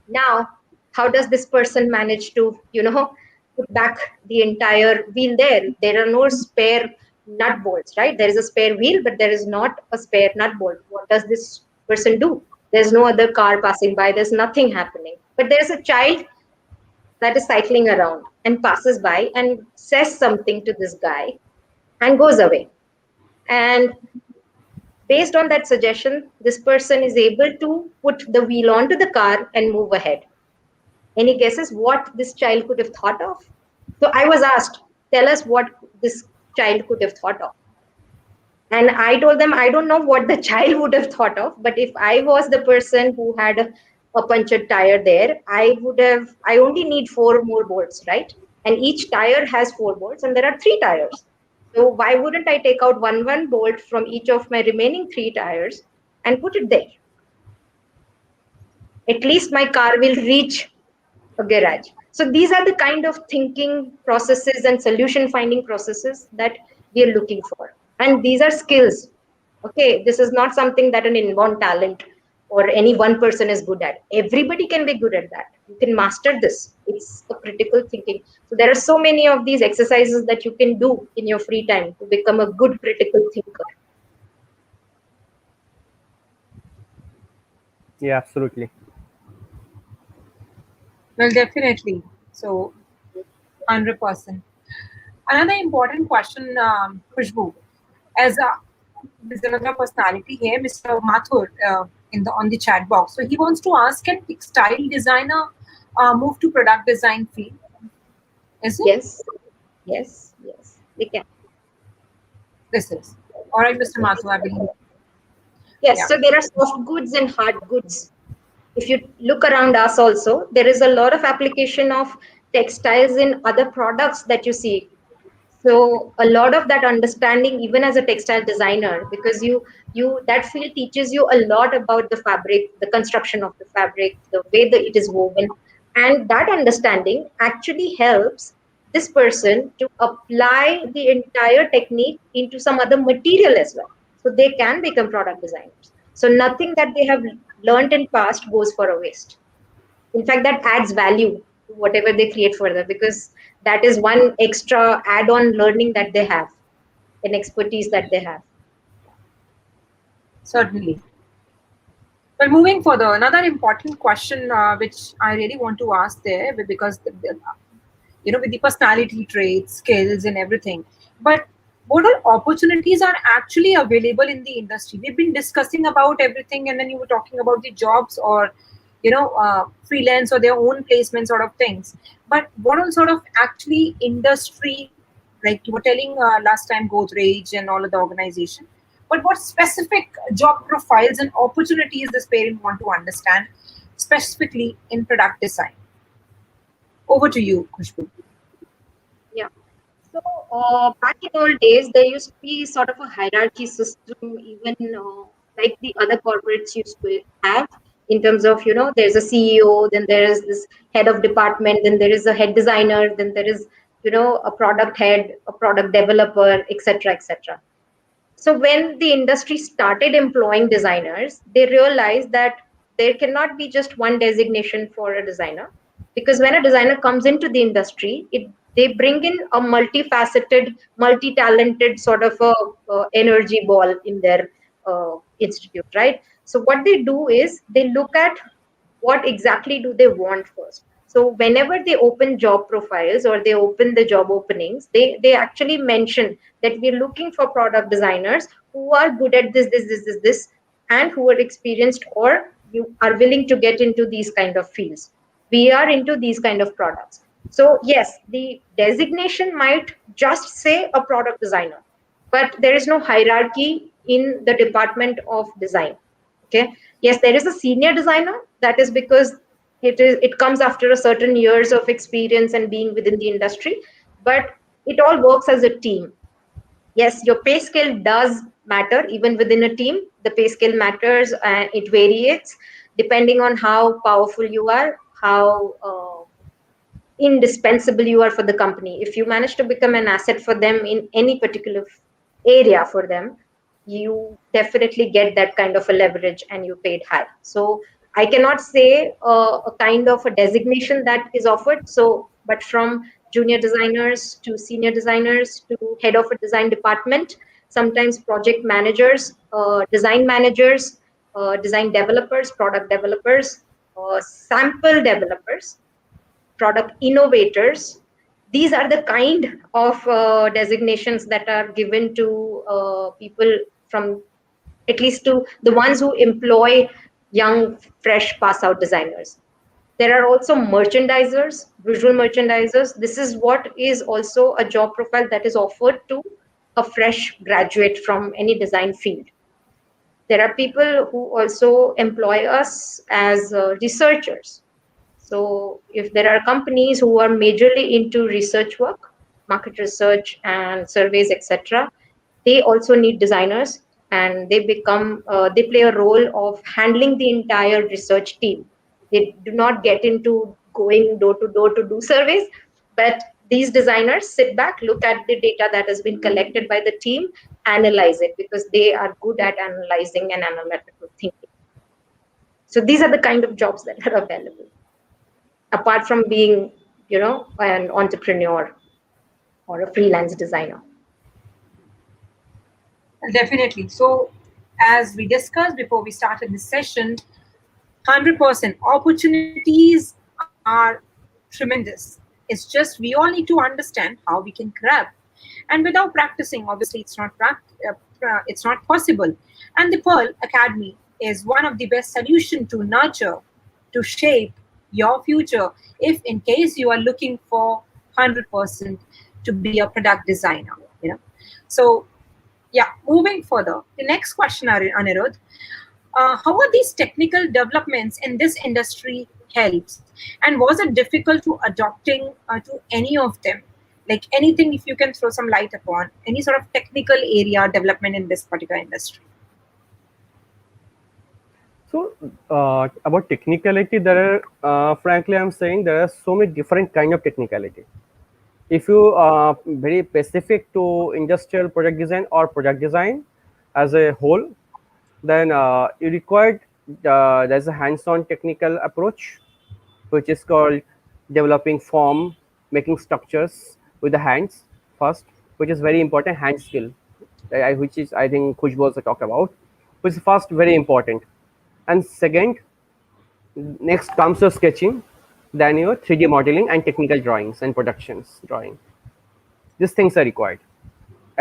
Now how does this person manage to put back the entire wheel? There are no spare nut bolts, right? There is a spare wheel but there is not a spare nut bolt. What does this person do? There's no other car passing by, there's nothing happening, but there's a child that is cycling around and passes by and says something to this guy and goes away. And based on that suggestion, this person is able to put the wheel onto the car and move ahead. Any guesses what this child could have thought of? So I was asked, tell us what this child could have thought of. And I told them, I don't know what the child would have thought of, but if I was the person who had a punctured tire there, I only need four more bolts, right? And each tire has four bolts and there are three tires. So why wouldn't I take out one bolt from each of my remaining three tires and put it there? At least my car will reach a garage. So these are the kind of thinking processes and solution finding processes that we are looking for. And these are skills. Okay, this is not something that an inborn talent or any one person is good at. Everybody can be good at that. You can master this. It's a critical thinking. So there are so many of these exercises that you can do in your free time to become a good critical thinker. Yeah, absolutely. Well, definitely. So, 100%. Another important question, Khushboo, as there's another personality here, Mr. Mathur, in the on the chat box. So he wants to ask: can textile designer move to product design field? Is it? Yes, yes, they can. This is all right, Mr. Mathur. I believe. Yes, Yeah. so there are soft goods and hard goods. If you look around us also, there is a lot of application of textiles in other products that you see. So a lot of that understanding, even as a textile designer, because you that field teaches you a lot about the fabric, the construction of the fabric, the way that it is woven, and that understanding actually helps this person to apply the entire technique into some other material as well. So they can become product designers. So nothing that they have learned in past goes for a waste. In fact, that adds value to whatever they create further, because that is one extra add-on learning that they have, an expertise that they have. Certainly. Well, moving further, another important question which I really want to ask there, because with the personality traits, skills, and everything. But what all opportunities are actually available in the industry? We've been discussing about everything, and then you were talking about the jobs or freelance or their own placement sort of things. But what all sort of actually industry, like you were telling last time, Godrej and all of the organization. But what specific job profiles and opportunities this parent want to understand, specifically in product design? Over to you, Khushboo. Yeah. So back in old days, there used to be sort of a hierarchy system, even like the other corporates used to have, in terms of, there's a CEO, then there is this head of department, then there is a head designer, then there is, a product head, a product developer, etc., etc. So when the industry started employing designers, they realized that there cannot be just one designation for a designer, because when a designer comes into the industry, they bring in a multifaceted, multi-talented sort of a energy ball in their institute, right? So what they do is they look at what exactly do they want first. So whenever they open job profiles or they open the job openings, they actually mention that we're looking for product designers who are good at this, and who are experienced or you are willing to get into these kind of fields. We are into these kind of products. So yes, the designation might just say a product designer, but there is no hierarchy in the department of design. Okay. Yes, there is a senior designer. That is because it comes after a certain years of experience and being within the industry, but it all works as a team. Yes, your pay scale does matter. Even within a team, the pay scale matters, and it varies depending on how powerful you are, how indispensable you are for the company. If you manage to become an asset for them in any particular area for them, you definitely get that kind of a leverage and you paid high. So I cannot say a kind of a designation that is offered. So, but from junior designers to senior designers to head of a design department, sometimes project managers, design managers, design developers, product developers, sample developers, product innovators. These are the kind of designations that are given to people from, at least to the ones who employ young, fresh pass out designers. There are also merchandisers, visual merchandisers. This is what is also a job profile that is offered to a fresh graduate from any design field. There are people who also employ us as researchers. So if there are companies who are majorly into research work, market research and surveys, etc., they also need designers, and they play a role of handling the entire research team. They do not get into going door to do surveys, but these designers sit back, look at the data that has been collected by the team, analyze it, because they are good at analyzing and analytical thinking. So these are the kind of jobs that are available, apart from being, an entrepreneur or a freelance designer. Definitely. So, as we discussed before we started this session, 100% opportunities are tremendous. It's just we all need to understand how we can grab. And without practicing, obviously, it's not possible. And the Pearl Academy is one of the best solution to nurture, to shape your future. If in case you are looking for 100% to be a product designer, So, yeah, moving further. The next question, Anirudh. How are these technical developments in this industry helps, and was it difficult to adopting to any of them? Like anything, if you can throw some light upon any sort of technical area development in this particular industry. So about technicality, there are frankly, I'm saying there are so many different kind of technicality. If you are very specific to industrial product design or product design as a whole, then you require there's a hands-on technical approach, which is called developing form, making structures with the hands first, which is very important hand skill, which is I think Khushboo also talked about, which is first very important. And second, next comes your sketching, then your 3D modeling and technical drawings and productions drawing. These things are required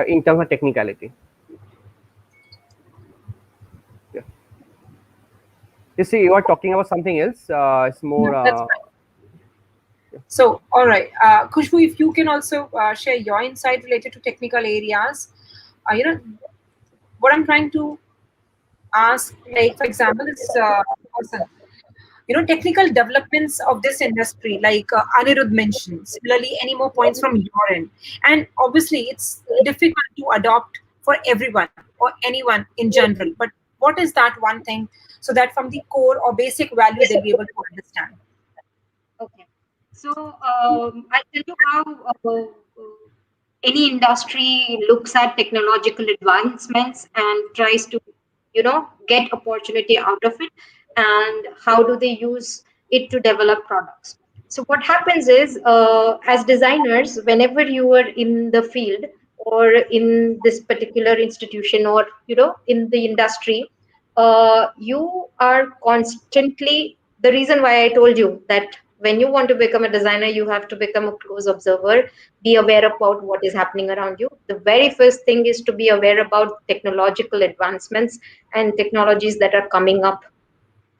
in terms of technicality. Yeah. You see, you are talking about something else. It's more. No, that's fine. So, all right, Khushboo, if you can also share your insight related to technical areas, what I'm trying to ask, like for example, this person, technical developments of this industry, like Anirudh mentioned. Similarly, any more points from your end? And obviously, it's difficult to adopt for everyone or anyone in general. But what is that one thing so that from the core or basic value they'll be able to understand? Okay. So I tell you how any industry looks at technological advancements and tries to, get opportunity out of it, and how do they use it to develop products. So what happens is, as designers, whenever you are in the field or in this particular institution or, in the industry, you are constantly, the reason why I told you that when you want to become a designer, you have to become a close observer, be aware about what is happening around you. The very first thing is to be aware about technological advancements and technologies that are coming up,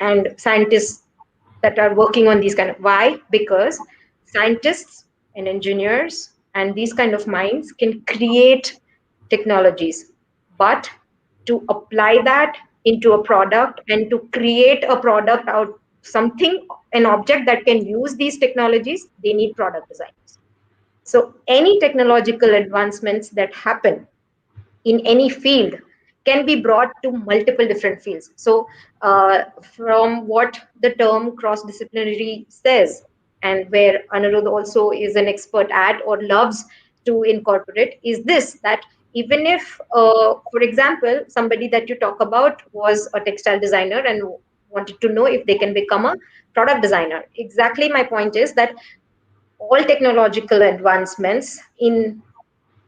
and scientists that are working on these kind of, why? Because scientists and engineers and these kind of minds can create technologies, but to apply that into a product and to create a product out something, an object that can use these technologies, they need product designers. So any technological advancements that happen in any field can be brought to multiple different fields. So, from what the term cross disciplinary says, and where Anirudh also is an expert at or loves to incorporate, is this, that even if, for example, somebody that you talk about was a textile designer and wanted to know if they can become a product designer. Exactly, my point is that all technological advancements in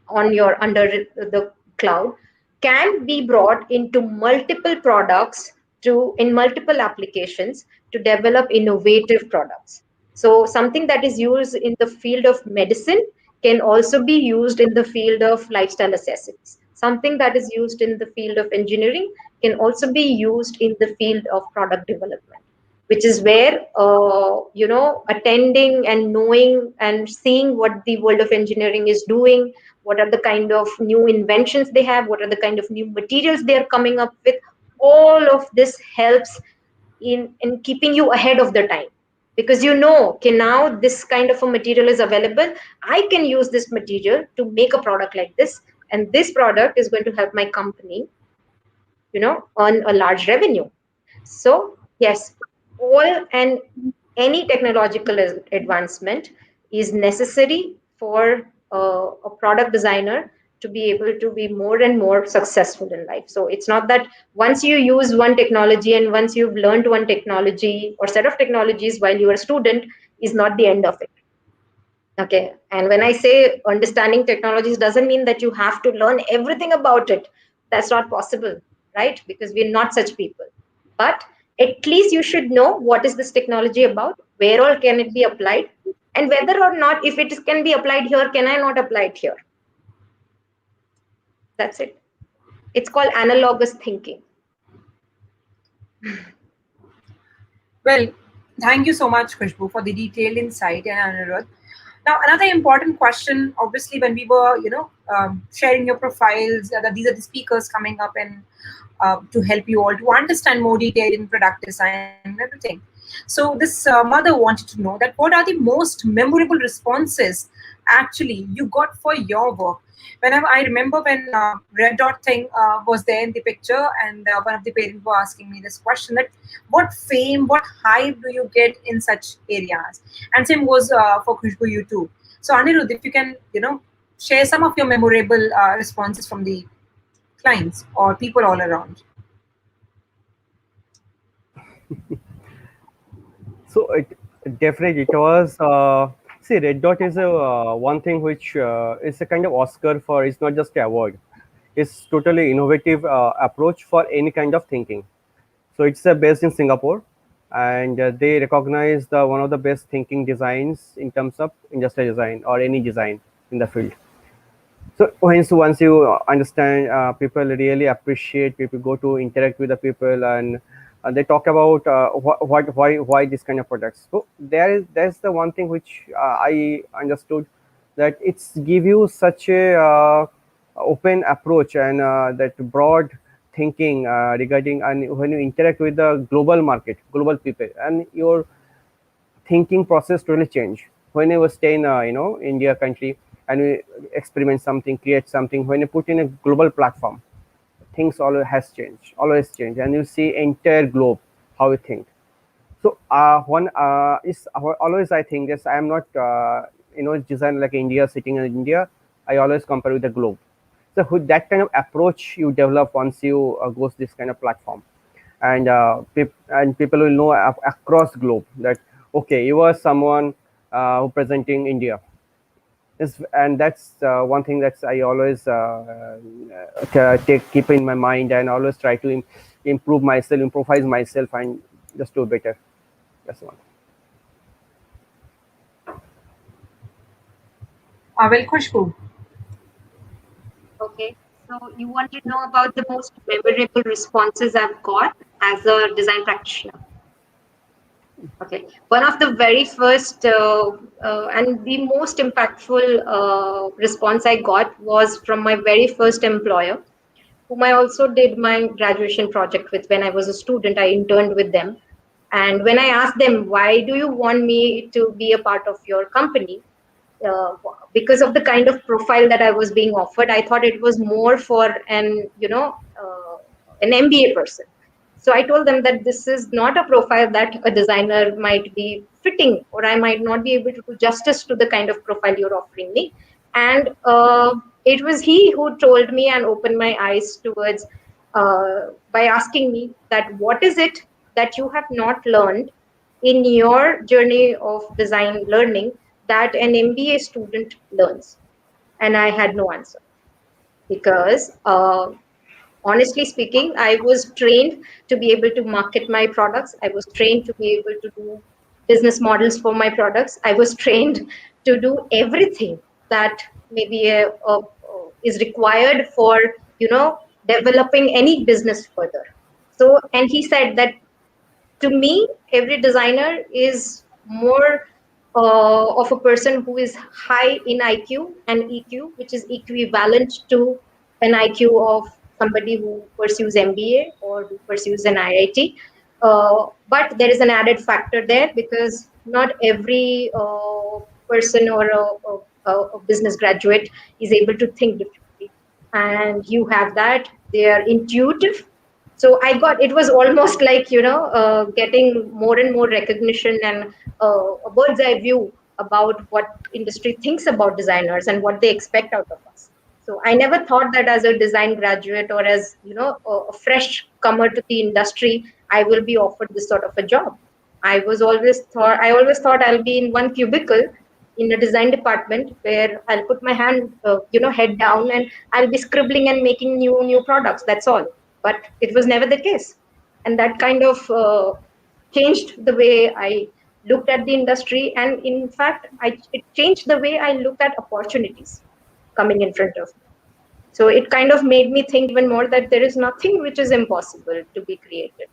on your under the cloud can be brought into multiple products to in multiple applications to develop innovative products. So something that is used in the field of medicine can also be used in the field of lifestyle accessories. Something that is used in the field of engineering can also be used in the field of product development, which is where attending and knowing and seeing what the world of engineering is doing, what are the kind of new inventions they have, what are the kind of new materials they are coming up with, all of this helps in keeping you ahead of the time, because okay, now this kind of a material is available, I can use this material to make a product like this, and this product is going to help my company earn a large revenue. So yes, all and any technological advancement is necessary for a product designer to be able to be more and more successful in life. So it's not that once you use one technology and once you've learned one technology or set of technologies while you are a student is not the end of it. Okay. And when I say understanding technologies doesn't mean that you have to learn everything about it. That's not possible, right? Because we're not such people. But at least you should know what is this technology about, where all can it be applied, and whether or not if it can be applied here, can I not apply it here? That's it. It's called analogous thinking. Well, thank you so much, Khushboo, for the detailed insight, and Anirudh. Now, another important question, obviously, when we were, sharing your profiles, that these are the speakers coming up and to help you all to understand more detail in product design and everything. So, this mother wanted to know that what are the most memorable responses actually you got for your work. Whenever I remember when red dot thing was there in the picture, and one of the parents were asking me this question, that what fame, what hype do you get in such areas? And same was for Khushbu, you too. So Anirudh, if you can, share some of your memorable responses from the clients or people all around. So definitely it was. See, Red Dot is a one thing which is a kind of Oscar for. It's not just an award. It's totally innovative approach for any kind of thinking. So it's based in Singapore, and they recognize the one of the best thinking designs in terms of industrial design or any design in the field. So once you understand, people really appreciate. People go to interact with the people, and they talk about why this kind of products. So there's the one thing which I understood, that it's give you such a open approach and that broad thinking regarding, and when you interact with the global market, global people, and your thinking process totally change. When you stay in India country and we experiment something, create something, when you put in a global platform, things always change, and you see entire globe how you think. So one is always, I think, yes, I am not design like India, sitting in India. I always compare with the globe. So with that kind of approach you develop once you go to this kind of platform, and people will know across globe that okay, you are someone who presenting India. And that's one thing that I always keep in my mind, and always try to improve myself, improvise myself, and just do better. That's one. Well, Khushboo. Okay, so you want to know about the most memorable responses I've got as a design practitioner. Okay, one of the very first and the most impactful response I got was from my very first employer, whom I also did my graduation project with. When I was a student, I interned with them. And when I asked them, why do you want me to be a part of your company? Uh, because of the kind of profile that I was being offered, I thought it was more for an MBA person. So I told them that this is not a profile that a designer might be fitting, or I might not be able to do justice to the kind of profile you're offering me. And it was he who told me and opened my eyes towards by asking me that what is it that you have not learned in your journey of design learning that an MBA student learns? And I had no answer because honestly speaking, I was trained to be able to market my products. I was trained to be able to do business models for my products. I was trained to do everything that maybe is required for developing any business further. So, and he said that to me, every designer is more of a person who is high in IQ and EQ, which is equivalent to an IQ of somebody who pursues MBA or who pursues an IIT. But there is an added factor there because not every person or a business graduate is able to think differently. And you have that. They are intuitive, so I got, it was almost like getting more and more recognition and a bird's eye view about what industry thinks about designers and what they expect out of us. So I never thought that as a design graduate or as a fresh comer to the industry I will be offered this sort of a job. I always thought I'll be in one cubicle in a design department where I'll put my hand, head down, and I'll be scribbling and making new products. That's all. But it was never the case, and that kind of changed the way I looked at the industry, and in fact, it changed the way I look at opportunities coming in front of me. So it kind of made me think even more that there is nothing which is impossible to be created.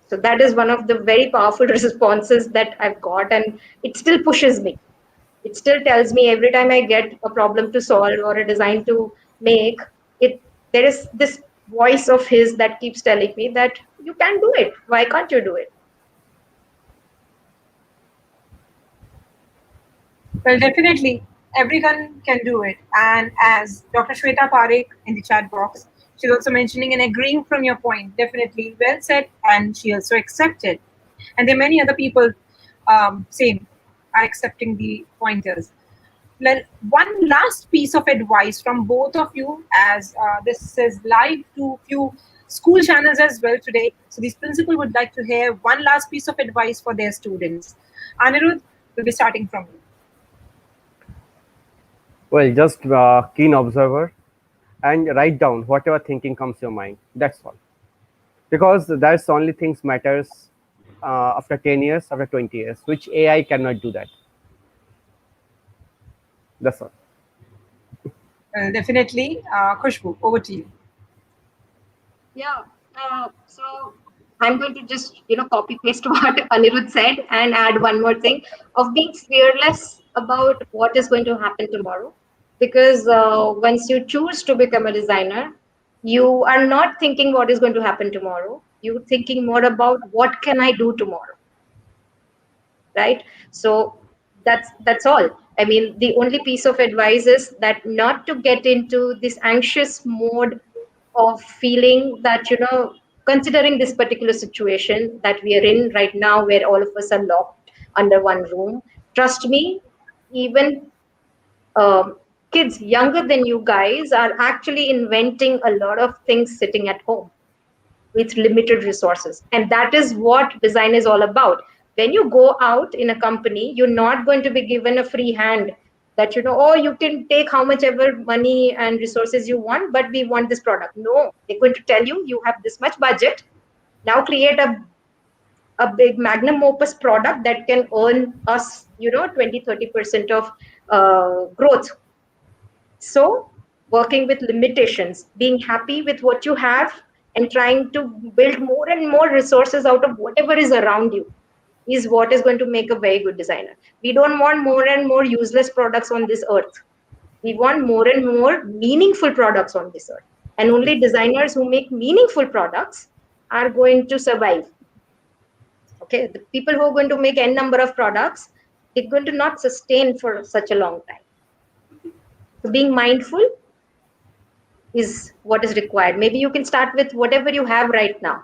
So that is one of the very powerful responses that I've got, and it still pushes me. It still tells me every time I get a problem to solve or a design to make, it there is this voice of his that keeps telling me that you can do it. Why can't you do it? Well, definitely, everyone can do it. And as Dr. Shweta Parekh in the chat box, she's also mentioning and agreeing from your point. Definitely, well said, and she also accepted. And there are many other people, same, are accepting the pointers. Well, one last piece of advice from both of you, as this is live to few school channels as well today. So these principal would like to hear one last piece of advice for their students. Anirudh, will be starting from you. Well, just keen observer and write down whatever thinking comes to your mind. That's all. Because that's the only things matters after 10 years, after 20 years, which AI cannot do that. That's all. Definitely, Khushboo, over to you. Yeah. So I'm going to just copy paste what Anirudh said and add one more thing of being fearless about what is going to happen tomorrow. Because once you choose to become a designer, you are not thinking what is going to happen tomorrow. You're thinking more about what can I do tomorrow, right? So that's all. I mean, the only piece of advice is that not to get into this anxious mode of feeling that considering this particular situation that we are in right now where all of us are locked under one room. Trust me, even kids younger than you guys are actually inventing a lot of things sitting at home with limited resources. And that is what design is all about. When you go out in a company, you're not going to be given a free hand that, oh, you can take how much ever money and resources you want, but we want this product. No, they're going to tell you, you have this much budget. Now create a big magnum opus product that can earn us 20-30% of growth. So, working with limitations, being happy with what you have, and trying to build more and more resources out of whatever is around you is what is going to make a very good designer. We don't want more and more useless products on this earth. We want more and more meaningful products on this earth. And only designers who make meaningful products are going to survive. Okay, the people who are going to make n number of products, they're going to not sustain for such a long time. So being mindful is what is required. Maybe you can start with whatever you have right now.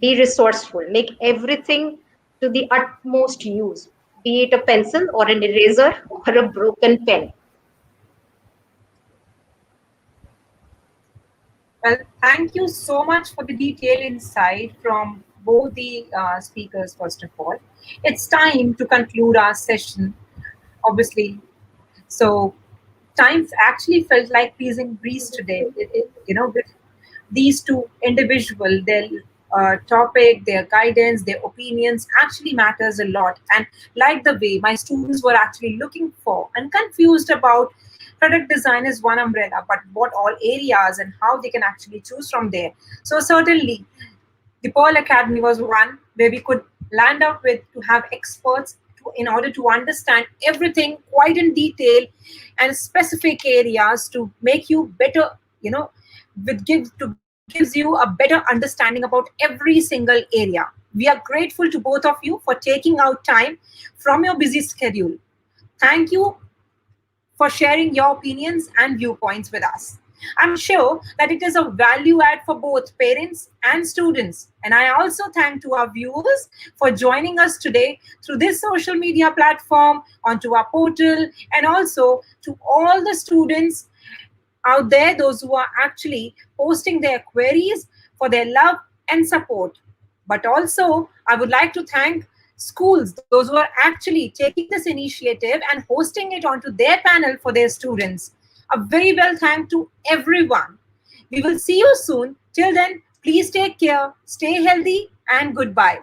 Be resourceful. Make everything to the utmost use, be it a pencil or an eraser or a broken pen. Well, thank you so much for the detailed insight from both the speakers, first of all. It's time to conclude our session, obviously. So, time actually felt like pleasing breeze today. With these two individual, their topic, their guidance, their opinions actually matters a lot. And like the way my students were actually looking for and confused about product design is one umbrella, but what all areas and how they can actually choose from there. So certainly the Pearl Academy was one where we could land up with to have experts in order to understand everything quite in detail and specific areas to make you better, gives you a better understanding about every single area. We are grateful to both of you for taking out time from your busy schedule. Thank you for sharing your opinions and viewpoints with us. I'm sure that it is a value add for both parents and students. And I also thank to our viewers for joining us today through this social media platform, onto our portal, and also to all the students out there, those who are actually posting their queries for their love and support. But also, I would like to thank schools, those who are actually taking this initiative and hosting it onto their panel for their students. A very well thank to everyone. We will see you soon. Till then, please take care, stay healthy, and goodbye.